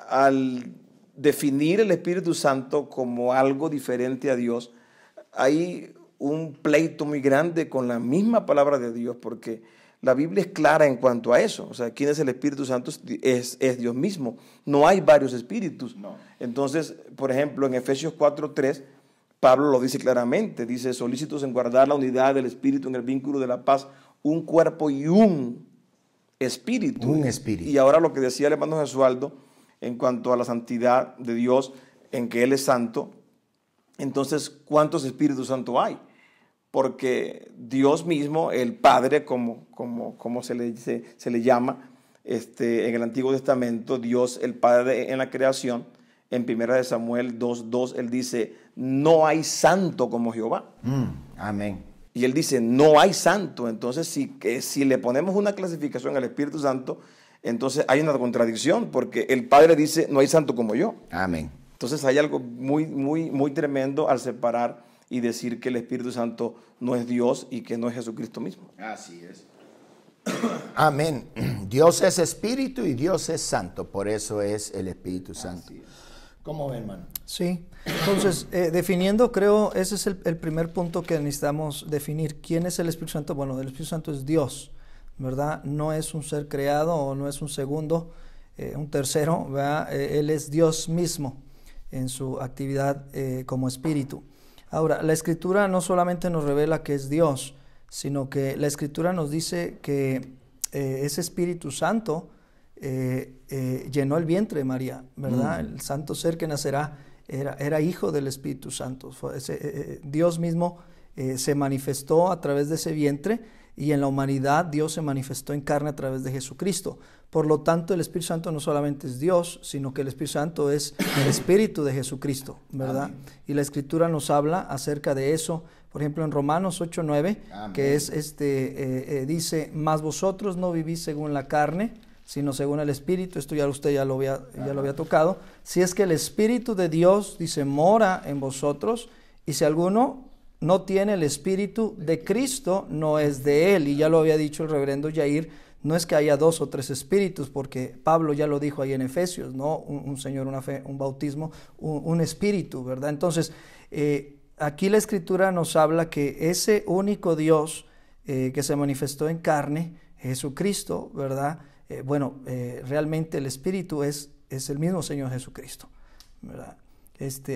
Speaker 4: al definir el Espíritu Santo como algo diferente a Dios, hay un pleito muy grande con la misma palabra de Dios, porque la Biblia es clara en cuanto a eso. O sea, ¿quién es el Espíritu Santo? Es Dios mismo. No hay varios espíritus. No. Entonces, por ejemplo, en Efesios 4:3, Pablo lo dice claramente. Dice, solícitos en guardar la unidad del Espíritu en el vínculo de la paz, un cuerpo y un espíritu.
Speaker 2: Un espíritu.
Speaker 4: Y ahora lo que decía el hermano Gesualdo en cuanto a la santidad de Dios, en que Él es santo. Entonces, ¿cuántos Espíritus Santos hay? Porque Dios mismo, el Padre, como se le llama en el Antiguo Testamento, Dios, el Padre en la creación, en 1 Samuel 2:2, Él dice, no hay santo como Jehová.
Speaker 2: Amén.
Speaker 4: Y Él dice, no hay santo. Entonces, si le ponemos una clasificación al Espíritu Santo, entonces hay una contradicción, porque el Padre dice, no hay santo como yo.
Speaker 2: Amén.
Speaker 4: Entonces hay algo muy, muy, muy tremendo al separar y decir que el Espíritu Santo no es Dios y que no es Jesucristo mismo.
Speaker 2: Así es. Amén. Dios es Espíritu y Dios es Santo, por eso es el Espíritu Santo. ¿Cómo ven, hermano?
Speaker 3: Sí, entonces, definiendo, creo, ese es el primer punto que necesitamos definir. ¿Quién es el Espíritu Santo? Bueno, el Espíritu Santo es Dios, ¿verdad? No es un ser creado o no es un segundo, un tercero, ¿verdad? Él es Dios mismo en su actividad como Espíritu. Ahora, la Escritura no solamente nos revela que es Dios, sino que la Escritura nos dice que ese Espíritu Santo llenó el vientre de María, ¿verdad? El santo ser que nacerá era hijo del Espíritu Santo. Dios mismo se manifestó a través de ese vientre, y en la humanidad Dios se manifestó en carne a través de Jesucristo. Por lo tanto, el Espíritu Santo no solamente es Dios, sino que el Espíritu Santo es el Espíritu de Jesucristo, ¿verdad? Amén. Y la Escritura nos habla acerca de eso. Por ejemplo, en Romanos 8:9, que es dice: mas vosotros no vivís según la carne, sino según el Espíritu. Esto ya usted ya lo había tocado. Si es que el Espíritu de Dios, dice, mora en vosotros, y si alguno no tiene el Espíritu de Cristo, no es de él. Y ya lo había dicho el reverendo Yair, no es que haya 2 o 3 espíritus, porque Pablo ya lo dijo ahí en Efesios, ¿no? Un Señor, una fe, un bautismo, un espíritu, ¿verdad? Entonces, aquí la Escritura nos habla que ese único Dios que se manifestó en carne, Jesucristo, ¿verdad? Realmente el Espíritu es el mismo Señor Jesucristo, ¿verdad?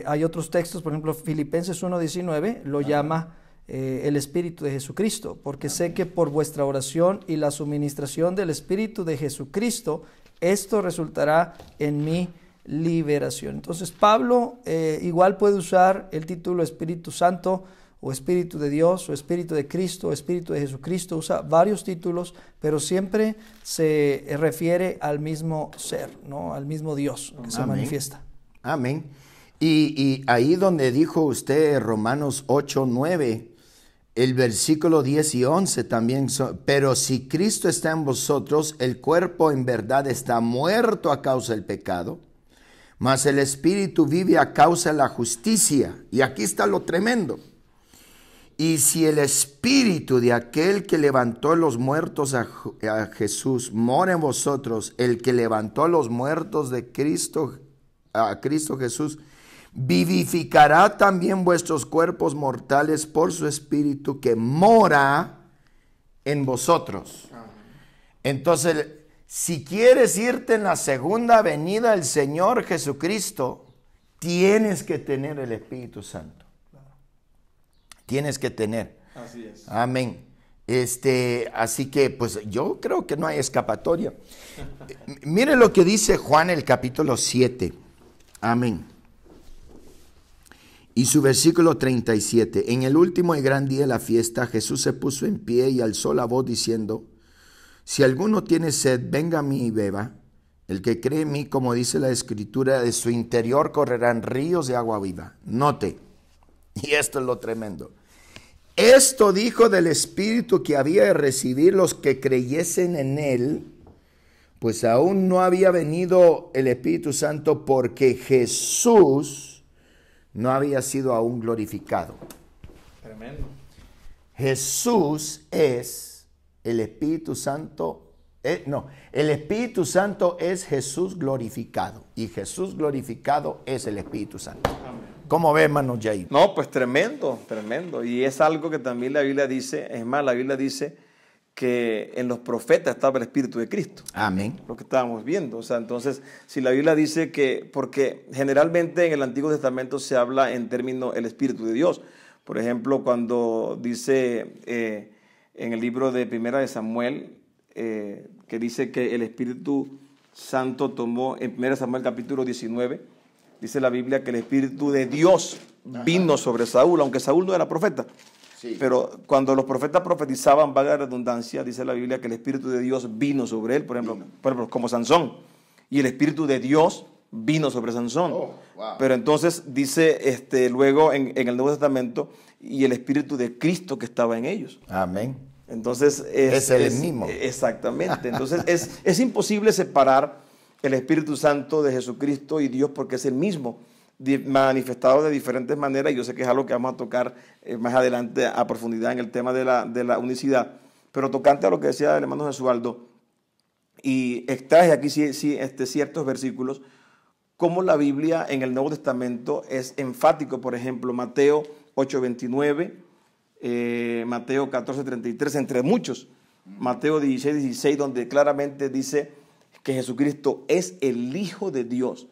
Speaker 3: Hay otros textos, por ejemplo, Filipenses 1:19 lo llama el Espíritu de Jesucristo, porque sé que por vuestra oración y la suministración del Espíritu de Jesucristo, esto resultará en mi liberación. Entonces Pablo igual puede usar el título Espíritu Santo, o Espíritu de Dios, o Espíritu de Cristo, o Espíritu de Jesucristo. Usa varios títulos, pero siempre se refiere al mismo ser, ¿no? Al mismo Dios que se manifiesta.
Speaker 2: Amén. Y ahí donde dijo usted Romanos 8:9, el versículo 10 y 11 también, pero si Cristo está en vosotros, el cuerpo en verdad está muerto a causa del pecado, mas el Espíritu vive a causa de la justicia. Y aquí está lo tremendo. Y si el Espíritu de aquel que levantó los muertos a Jesús mora en vosotros, el que levantó los muertos de Cristo, a Cristo Jesús, vivificará también vuestros cuerpos mortales por su Espíritu que mora en vosotros. Entonces, si quieres irte en la segunda venida del Señor Jesucristo, tienes que tener el Espíritu Santo. Tienes que tener.
Speaker 4: Así es.
Speaker 2: Amén. Así que pues yo creo que no hay escapatoria. Mire lo que dice Juan el capítulo 7. Amén. Y su versículo 37. En el último y gran día de la fiesta, Jesús se puso en pie y alzó la voz diciendo: si alguno tiene sed, venga a mí y beba. El que cree en mí, como dice la Escritura, de su interior correrán ríos de agua viva. Note, y esto es lo tremendo. Esto dijo del Espíritu que había de recibir los que creyesen en él, pues aún no había venido el Espíritu Santo porque Jesús no había sido aún glorificado.
Speaker 4: Tremendo.
Speaker 2: Jesús es el Espíritu Santo. El Espíritu Santo es Jesús glorificado, y Jesús glorificado es el Espíritu Santo.
Speaker 4: Amén.
Speaker 2: ¿Cómo ve, hermano Jair?
Speaker 4: No, pues tremendo, tremendo. Y es algo que también la Biblia dice, es más, la Biblia dice que en los profetas estaba el Espíritu de Cristo.
Speaker 2: Amén.
Speaker 4: Lo que estábamos viendo. O sea, entonces, si la Biblia dice que, porque generalmente en el Antiguo Testamento se habla en términos el Espíritu de Dios. Por ejemplo, cuando dice en el libro de Primera de Samuel, que dice que el Espíritu Santo tomó, en 1 Samuel capítulo 19, dice la Biblia que el Espíritu de Dios vino sobre Saúl, aunque Saúl no era profeta. Sí. Pero cuando los profetas profetizaban, vaga redundancia, dice la Biblia que el Espíritu de Dios vino sobre él, por ejemplo como Sansón. Y el Espíritu de Dios vino sobre Sansón. Oh, wow. Pero entonces dice luego en el Nuevo Testamento, y el Espíritu de Cristo que estaba en ellos.
Speaker 2: Amén.
Speaker 4: Entonces
Speaker 2: es el mismo.
Speaker 4: Exactamente. Entonces es imposible separar el Espíritu Santo de Jesucristo y Dios, porque es el mismo, manifestado de diferentes maneras. Y yo sé que es algo que vamos a tocar más adelante a profundidad en el tema de la unicidad. Pero tocante a lo que decía el hermano Jesualdo, y extraje aquí ciertos versículos, como la Biblia en el Nuevo Testamento es enfático. Por ejemplo, Mateo 8:29, Mateo 14:33, entre muchos. Mateo 16:16, donde claramente dice que Jesucristo es el Hijo de Dios.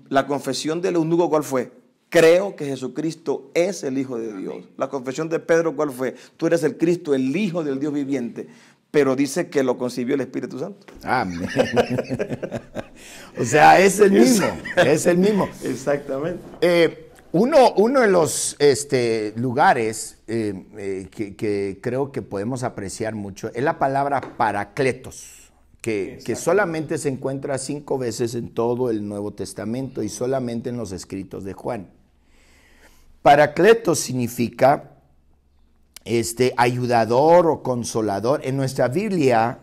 Speaker 4: La confesión del eunuco, ¿cuál fue? Creo que Jesucristo es el Hijo de Dios. La confesión de Pedro, ¿cuál fue? Tú eres el Cristo, el Hijo del Dios viviente. pero dice que lo concibió el Espíritu Santo.
Speaker 2: Amén. O sea, es el mismo, es el mismo.
Speaker 4: Exactamente.
Speaker 2: Uno de los lugares que creo que podemos apreciar mucho es la palabra paracletos, que solamente se encuentra 5 veces en todo el Nuevo Testamento y solamente en los escritos de Juan. Paracletos significa ayudador o consolador. En nuestra Biblia,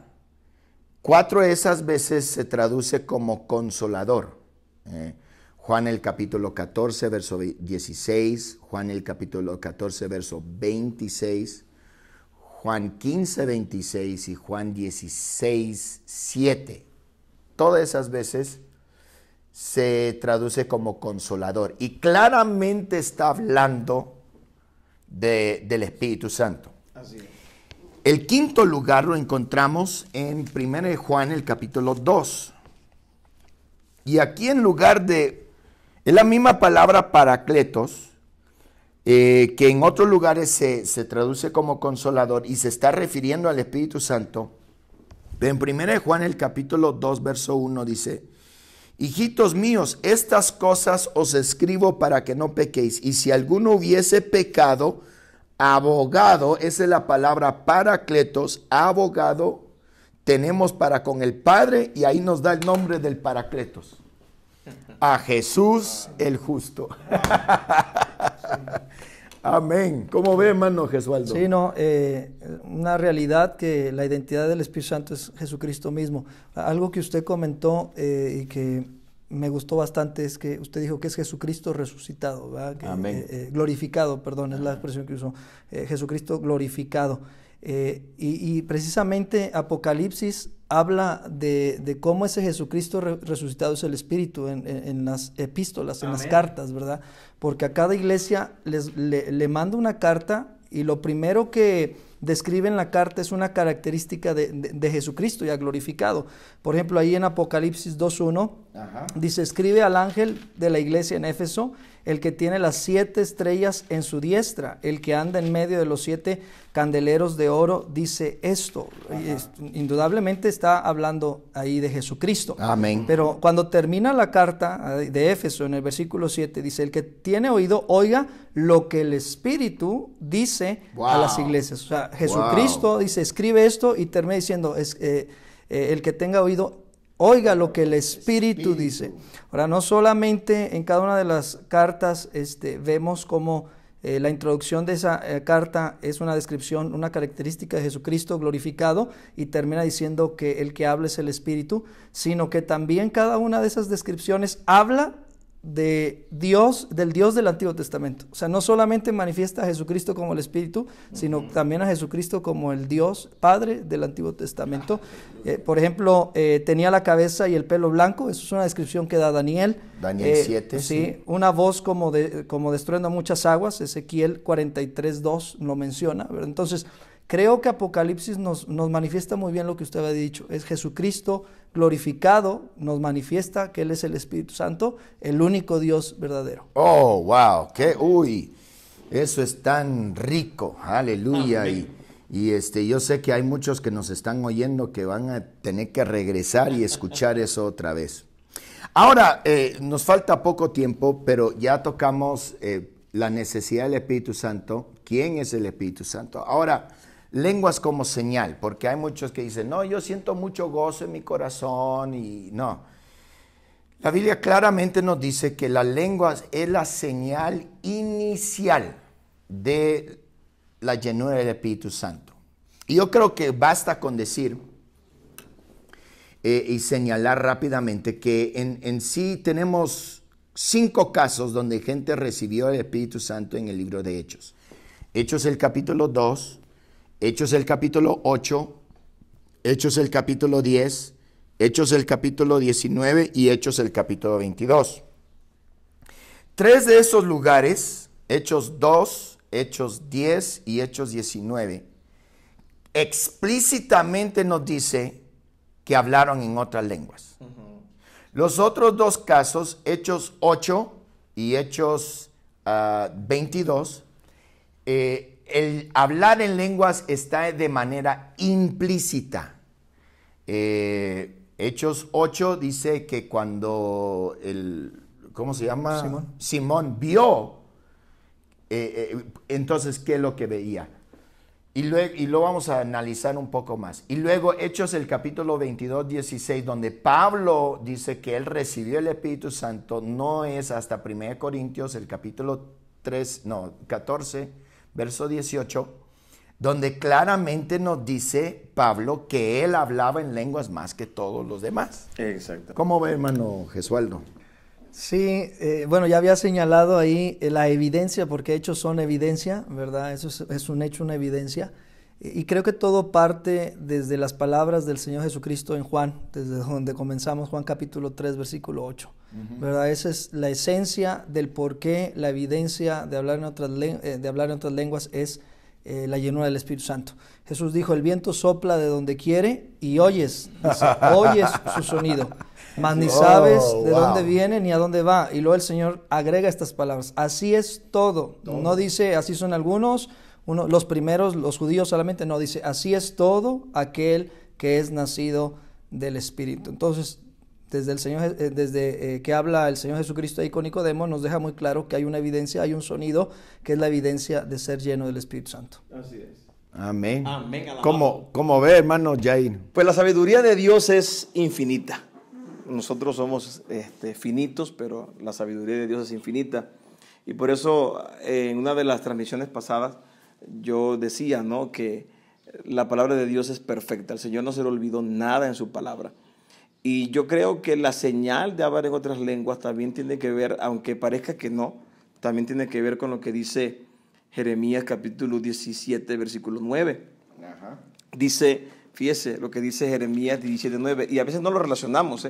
Speaker 2: 4 de esas veces se traduce como consolador. Juan el capítulo 14, verso 16, Juan el capítulo 14, verso 26, Juan 15, 26 y Juan 16, 7. Todas esas veces se traduce como consolador y claramente está hablando del Espíritu Santo.
Speaker 4: Así es.
Speaker 2: El quinto lugar lo encontramos en 1 Juan el capítulo 2. Y aquí en lugar de, es la misma palabra paracletos, que en otros lugares se traduce como consolador y se está refiriendo al Espíritu Santo. Pero en 1 Juan el capítulo 2, verso 1 dice: hijitos míos, estas cosas os escribo para que no pequéis. Y si alguno hubiese pecado, abogado, esa es la palabra paracletos, abogado, tenemos para con el Padre, y ahí nos da el nombre del paracletos. A Jesús el justo. Amén. ¿Cómo ve, hermano Jesualdo?
Speaker 3: Sí, no, una realidad que la identidad del Espíritu Santo es Jesucristo mismo. Algo que usted comentó y que me gustó bastante es que usted dijo que es Jesucristo resucitado, ¿verdad?
Speaker 2: Amén.
Speaker 3: Glorificado, perdón, es la expresión que usó. Jesucristo glorificado. Y precisamente Apocalipsis habla de cómo ese Jesucristo resucitado es el Espíritu en las epístolas, en las cartas, ¿verdad? Porque a cada iglesia le manda una carta y lo primero que describe en la carta es una característica de Jesucristo ya glorificado. Por ejemplo, ahí en Apocalipsis 2.1 dice: escribe al ángel de la iglesia en Éfeso, el que tiene las 7 estrellas en su diestra, el que anda en medio de los 7 candeleros de oro, dice esto. Indudablemente está hablando ahí de Jesucristo.
Speaker 2: Amén.
Speaker 3: Pero cuando termina la carta de Éfeso, en el versículo 7, dice: el que tiene oído, oiga lo que el Espíritu dice a las iglesias. O sea, Jesucristo dice, escribe esto, y termina diciendo, el que tenga oído, oiga lo que el Espíritu dice. Ahora, no solamente en cada una de las cartas vemos cómo la introducción de esa carta es una descripción, una característica de Jesucristo glorificado, y termina diciendo que el que habla es el Espíritu, sino que también cada una de esas descripciones habla de Dios, del Dios del Antiguo Testamento. O sea, no solamente manifiesta a Jesucristo como el Espíritu, sino también a Jesucristo como el Dios Padre del Antiguo Testamento. Por ejemplo, tenía la cabeza y el pelo blanco. Eso es una descripción que da Daniel.
Speaker 2: Daniel 7.
Speaker 3: Sí, una voz como de estruendo muchas aguas. Ezequiel 43:2 lo menciona, ¿verdad? Entonces, creo que Apocalipsis nos manifiesta muy bien lo que usted había dicho. Es Jesucristo glorificado, nos manifiesta que Él es el Espíritu Santo, el único Dios verdadero.
Speaker 2: Oh, wow, eso es tan rico, aleluya. Y yo sé que hay muchos que nos están oyendo que van a tener que regresar y escuchar eso otra vez. Ahora, nos falta poco tiempo, pero ya tocamos la necesidad del Espíritu Santo. ¿Quién es el Espíritu Santo? Ahora, lenguas como señal, porque hay muchos que dicen, no, yo siento mucho gozo en mi corazón, y no. La Biblia claramente nos dice que las lenguas es la señal inicial de la llenura del Espíritu Santo. Y yo creo que basta con decir y señalar rápidamente que en sí tenemos 5 casos donde gente recibió el Espíritu Santo en el libro de Hechos. Hechos el capítulo 2, Hechos el capítulo 8, Hechos el capítulo 10, Hechos el capítulo 19 y Hechos el capítulo 22. 3 de esos lugares, Hechos 2, Hechos 10 y Hechos 19, explícitamente nos dice que hablaron en otras lenguas. Los otros 2 casos, Hechos 8 y Hechos 22, el hablar en lenguas está de manera implícita. Hechos 8 dice que cuando ¿cómo se llama? Simón vio, entonces, ¿qué es lo que veía? Y lo vamos a analizar un poco más. Y luego Hechos el capítulo 22, 16, donde Pablo dice que él recibió el Espíritu Santo, no es hasta 1 Corintios el capítulo 14, verso 18, donde claramente nos dice Pablo que él hablaba en lenguas más que todos los demás.
Speaker 4: Exacto.
Speaker 2: ¿Cómo ve, hermano Gesualdo?
Speaker 3: Sí, bueno, ya había señalado ahí la evidencia, porque hechos son evidencia, ¿verdad? Eso es un hecho, una evidencia. Y creo que todo parte desde las palabras del Señor Jesucristo en Juan, desde donde comenzamos, Juan capítulo 3, versículo 8. ¿Verdad? Esa es la esencia del por qué la evidencia de hablar en otras lenguas es la llenura del Espíritu Santo. Jesús dijo, el viento sopla de donde quiere y oyes su sonido, mas ni sabes de dónde viene ni a dónde va. Y luego el Señor agrega estas palabras, así es todo. No dice, así son algunos, los primeros, los judíos solamente, no, dice, así es todo aquel que es nacido del Espíritu. Entonces, desde que habla el Señor Jesucristo ahí con Nicodemo, nos deja muy claro que hay una evidencia, hay un sonido, que es la evidencia de ser lleno del Espíritu Santo.
Speaker 4: Así es.
Speaker 2: Amén. Amén. ¿Cómo ve, hermano Jair?
Speaker 4: Pues la sabiduría de Dios es infinita. Nosotros somos finitos, pero la sabiduría de Dios es infinita. Y por eso, en una de las transmisiones pasadas, yo decía, ¿no?, que la palabra de Dios es perfecta. Al Señor no se le olvidó nada en su palabra. Y yo creo que la señal de hablar en otras lenguas también tiene que ver, aunque parezca que no, también tiene que ver con lo que dice Jeremías capítulo 17, versículo 9. Ajá. Dice, fíjese lo que dice Jeremías 17, 9, y a veces no lo relacionamos,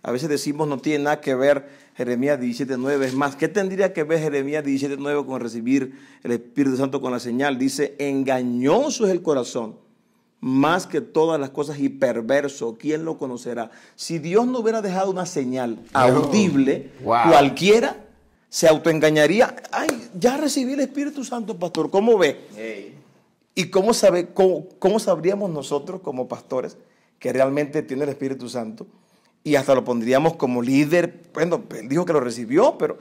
Speaker 4: A veces decimos no tiene nada que ver Jeremías 17, 9. Es más, ¿qué tendría que ver Jeremías 17, 9 con recibir el Espíritu Santo con la señal? Dice, engañoso es el corazón, más que todas las cosas, y perverso, ¿quién lo conocerá? Si Dios no hubiera dejado una señal audible, cualquiera se autoengañaría. Ay, ya recibí el Espíritu Santo, pastor, ¿cómo ve? Hey. ¿Y cómo sabríamos nosotros como pastores que realmente tiene el Espíritu Santo? Y hasta lo pondríamos como líder. Bueno, él dijo que lo recibió, pero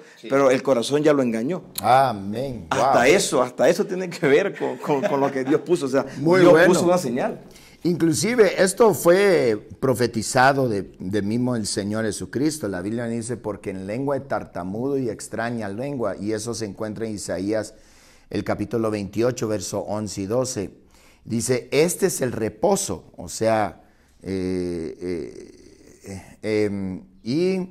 Speaker 4: el corazón ya lo engañó.
Speaker 2: Amén.
Speaker 4: Hasta eso tiene que ver con lo que Dios puso. O sea, Dios puso una señal.
Speaker 2: Inclusive esto fue profetizado de mismo el Señor Jesucristo. La Biblia dice, porque en lengua de tartamudo y extraña lengua, y eso se encuentra en Isaías el capítulo 28, verso 11 y 12. Dice, este es el reposo, o sea, y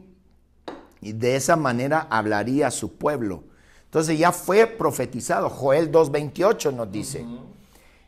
Speaker 2: de esa manera hablaría a su pueblo. Entonces ya fue profetizado. Joel 2:28 nos dice,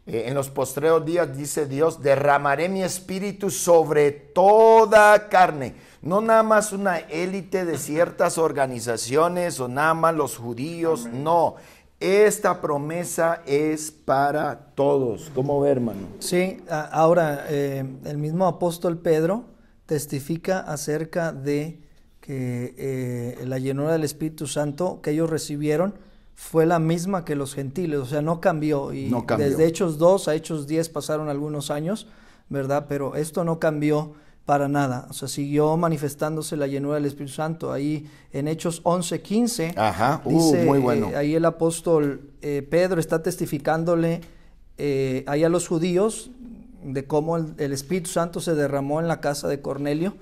Speaker 2: en los postreros días, dice Dios, derramaré mi espíritu sobre toda carne. No nada más una élite de ciertas organizaciones o nada más los judíos. Amén. No, esta promesa es para todos. ¿Cómo ve, hermano?
Speaker 3: Sí, ahora el mismo apóstol Pedro testifica acerca de que la llenura del Espíritu Santo que ellos recibieron fue la misma que los gentiles, o sea, no cambió. Y no cambió. Desde Hechos 2 a Hechos 10 pasaron algunos años, ¿verdad? Pero esto no cambió para nada, o sea, siguió manifestándose la llenura del Espíritu Santo. Ahí en Hechos 11:15, dice, muy bueno. Ahí el apóstol Pedro está testificándole ahí a los judíos de cómo el Espíritu Santo se derramó en la casa de Cornelio,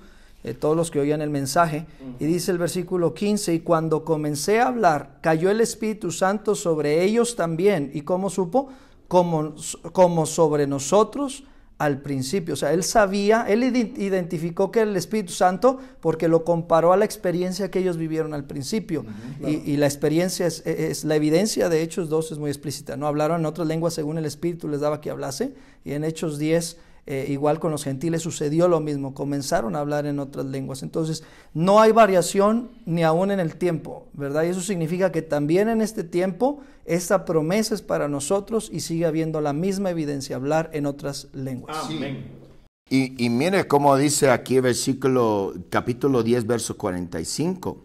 Speaker 3: todos los que oían el mensaje, y dice el versículo 15, y cuando comencé a hablar, cayó el Espíritu Santo sobre ellos también, y ¿cómo supo? Como sobre nosotros al principio. O sea, él sabía, él identificó que era el Espíritu Santo porque lo comparó a la experiencia que ellos vivieron al principio. Claro. Y la experiencia es la evidencia de Hechos 2 es muy explícita, ¿no? Hablaron en otras lenguas según el Espíritu les daba que hablase, y en Hechos 10 igual con los gentiles sucedió lo mismo, comenzaron a hablar en otras lenguas. Entonces no hay variación ni aún en el tiempo, ¿verdad? Y eso significa que también en este tiempo esta promesa es para nosotros y sigue habiendo la misma evidencia, hablar en otras lenguas.
Speaker 2: Amén. Y mire cómo dice aquí capítulo 10, verso 45.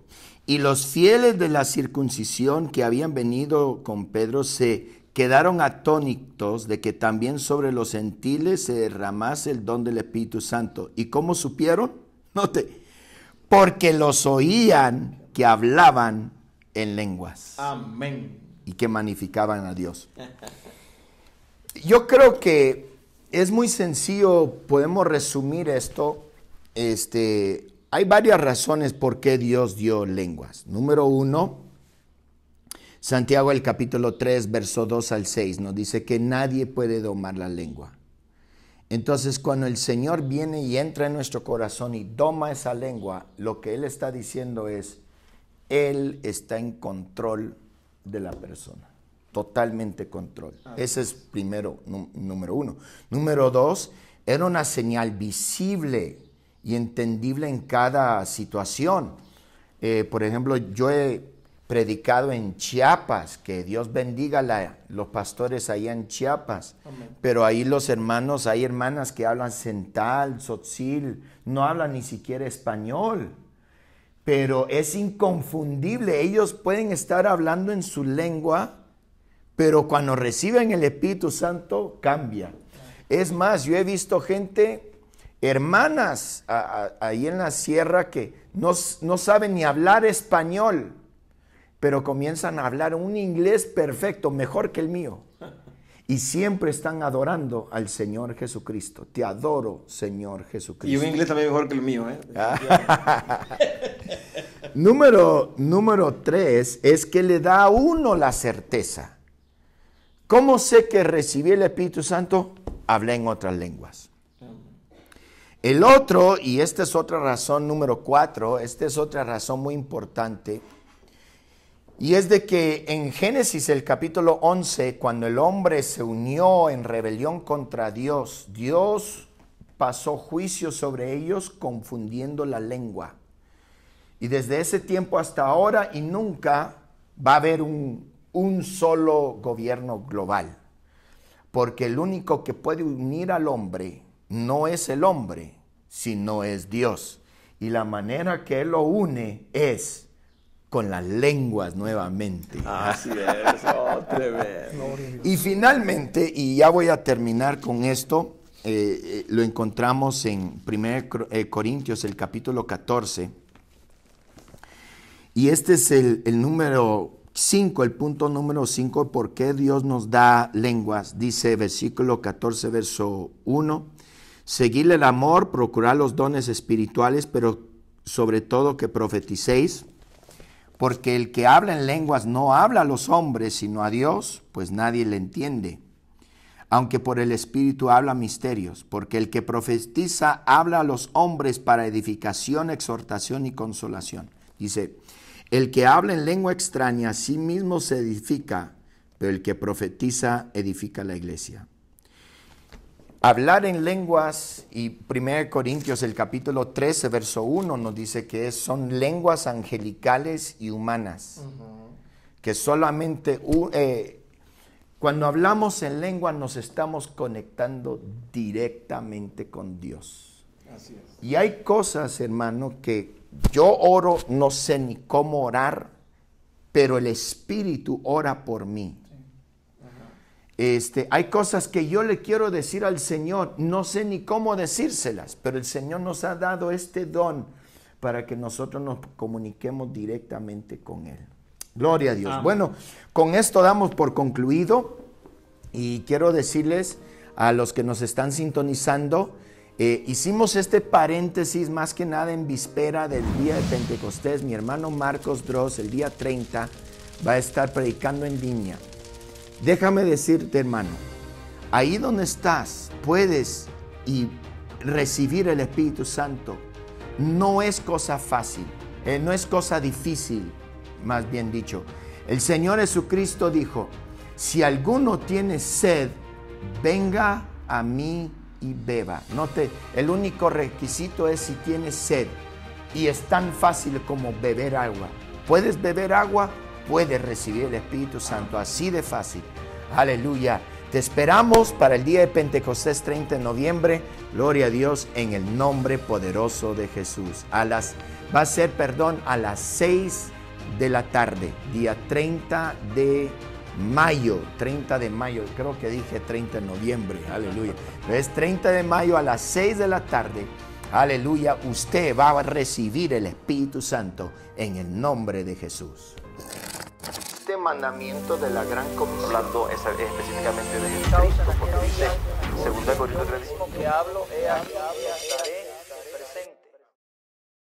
Speaker 2: Y los fieles de la circuncisión que habían venido con Pedro se quedaron atónitos de que también sobre los gentiles se derramase el don del Espíritu Santo. ¿Y cómo supieron? Note, porque los oían que hablaban en lenguas.
Speaker 4: Amén.
Speaker 2: Y que magnificaban a Dios. Yo creo que es muy sencillo, podemos resumir esto. Hay varias razones por qué Dios dio lenguas. Número 1, Santiago el capítulo 3, verso 2 al 6, nos dice que nadie puede domar la lengua. Entonces, cuando el Señor viene y entra en nuestro corazón y doma esa lengua, lo que Él está diciendo es, Él está en control de la persona. Totalmente control. Ese es primero, número 1. Número 2, era una señal visible y entendible en cada situación. Por ejemplo, yo he predicado en Chiapas, que Dios bendiga los pastores allá en Chiapas. Amén. Pero ahí los hermanos, hay hermanas que hablan central, tzotzil, no hablan ni siquiera español. Pero es inconfundible, ellos pueden estar hablando en su lengua, pero cuando reciben el Espíritu Santo cambia. Es más, yo he visto gente, hermanas ahí en la sierra que no saben ni hablar español, pero comienzan a hablar un inglés perfecto, mejor que el mío. Y siempre están adorando al Señor Jesucristo. Te adoro, Señor Jesucristo.
Speaker 4: Y un inglés también mejor que el mío, ¿eh?
Speaker 2: Número 3 es que le da a uno la certeza. ¿Cómo sé que recibí el Espíritu Santo? Hablé en otras lenguas. El otro, y esta es otra razón, número 4, esta es otra razón muy importante, y es de que en Génesis el capítulo 11, cuando el hombre se unió en rebelión contra Dios, Dios pasó juicio sobre ellos confundiendo la lengua. Y desde ese tiempo hasta ahora y nunca va a haber un solo gobierno global. Porque el único que puede unir al hombre no es el hombre, sino es Dios. Y la manera que Él lo une es con las lenguas nuevamente.
Speaker 4: Así es, tremendo.
Speaker 2: Y finalmente, y ya voy a terminar con esto, lo encontramos en 1 Corintios, el capítulo 14. Y este es el número 5, el punto número 5, ¿por qué Dios nos da lenguas? Dice versículo 14, verso 1, seguid el amor, procurad los dones espirituales, pero sobre todo que profeticéis, porque el que habla en lenguas no habla a los hombres, sino a Dios, pues nadie le entiende. Aunque por el Espíritu habla misterios, porque el que profetiza habla a los hombres para edificación, exhortación y consolación. Dice, el que habla en lengua extraña a sí mismo se edifica, pero el que profetiza edifica la iglesia. Hablar en lenguas, y 1 Corintios el capítulo 13, verso 1 nos dice que son lenguas angelicales y humanas. Que solamente, cuando hablamos en lengua nos estamos conectando directamente con Dios.
Speaker 4: Así es.
Speaker 2: Y hay cosas, hermano, que yo oro, no sé ni cómo orar, pero el Espíritu ora por mí. Hay cosas que yo le quiero decir al Señor, no sé ni cómo decírselas, pero el Señor nos ha dado este don para que nosotros nos comuniquemos directamente con Él. Gloria a Dios. Amén. Bueno, con esto damos por concluido y quiero decirles a los que nos están sintonizando, hicimos este paréntesis más que nada en víspera del día de Pentecostés. Mi hermano Marcos Dross el día 30 va a estar predicando en Viña. Déjame decirte, hermano, ahí donde estás puedes recibir el Espíritu Santo. No es cosa fácil, no es cosa difícil, más bien dicho. El Señor Jesucristo dijo, si alguno tiene sed, venga a mí y beba. Note, el único requisito es si tienes sed. Y es tan fácil como beber agua. Puedes beber agua, puedes recibir el Espíritu Santo, así de fácil. Aleluya. Te esperamos para el día de Pentecostés 30 de noviembre. Gloria a Dios en el nombre poderoso de Jesús. a las 6 de la tarde, día 30 de mayo, 30 de mayo, creo que dije 30 de noviembre, aleluya. Es 30 de mayo a las 6 de la tarde, aleluya, usted va a recibir el Espíritu Santo en el nombre de Jesús. Este mandamiento de la gran comisión,
Speaker 1: hablando específicamente de Jesucristo, porque dice 2 Corintios 3:5 que hablo, he aquí, estaré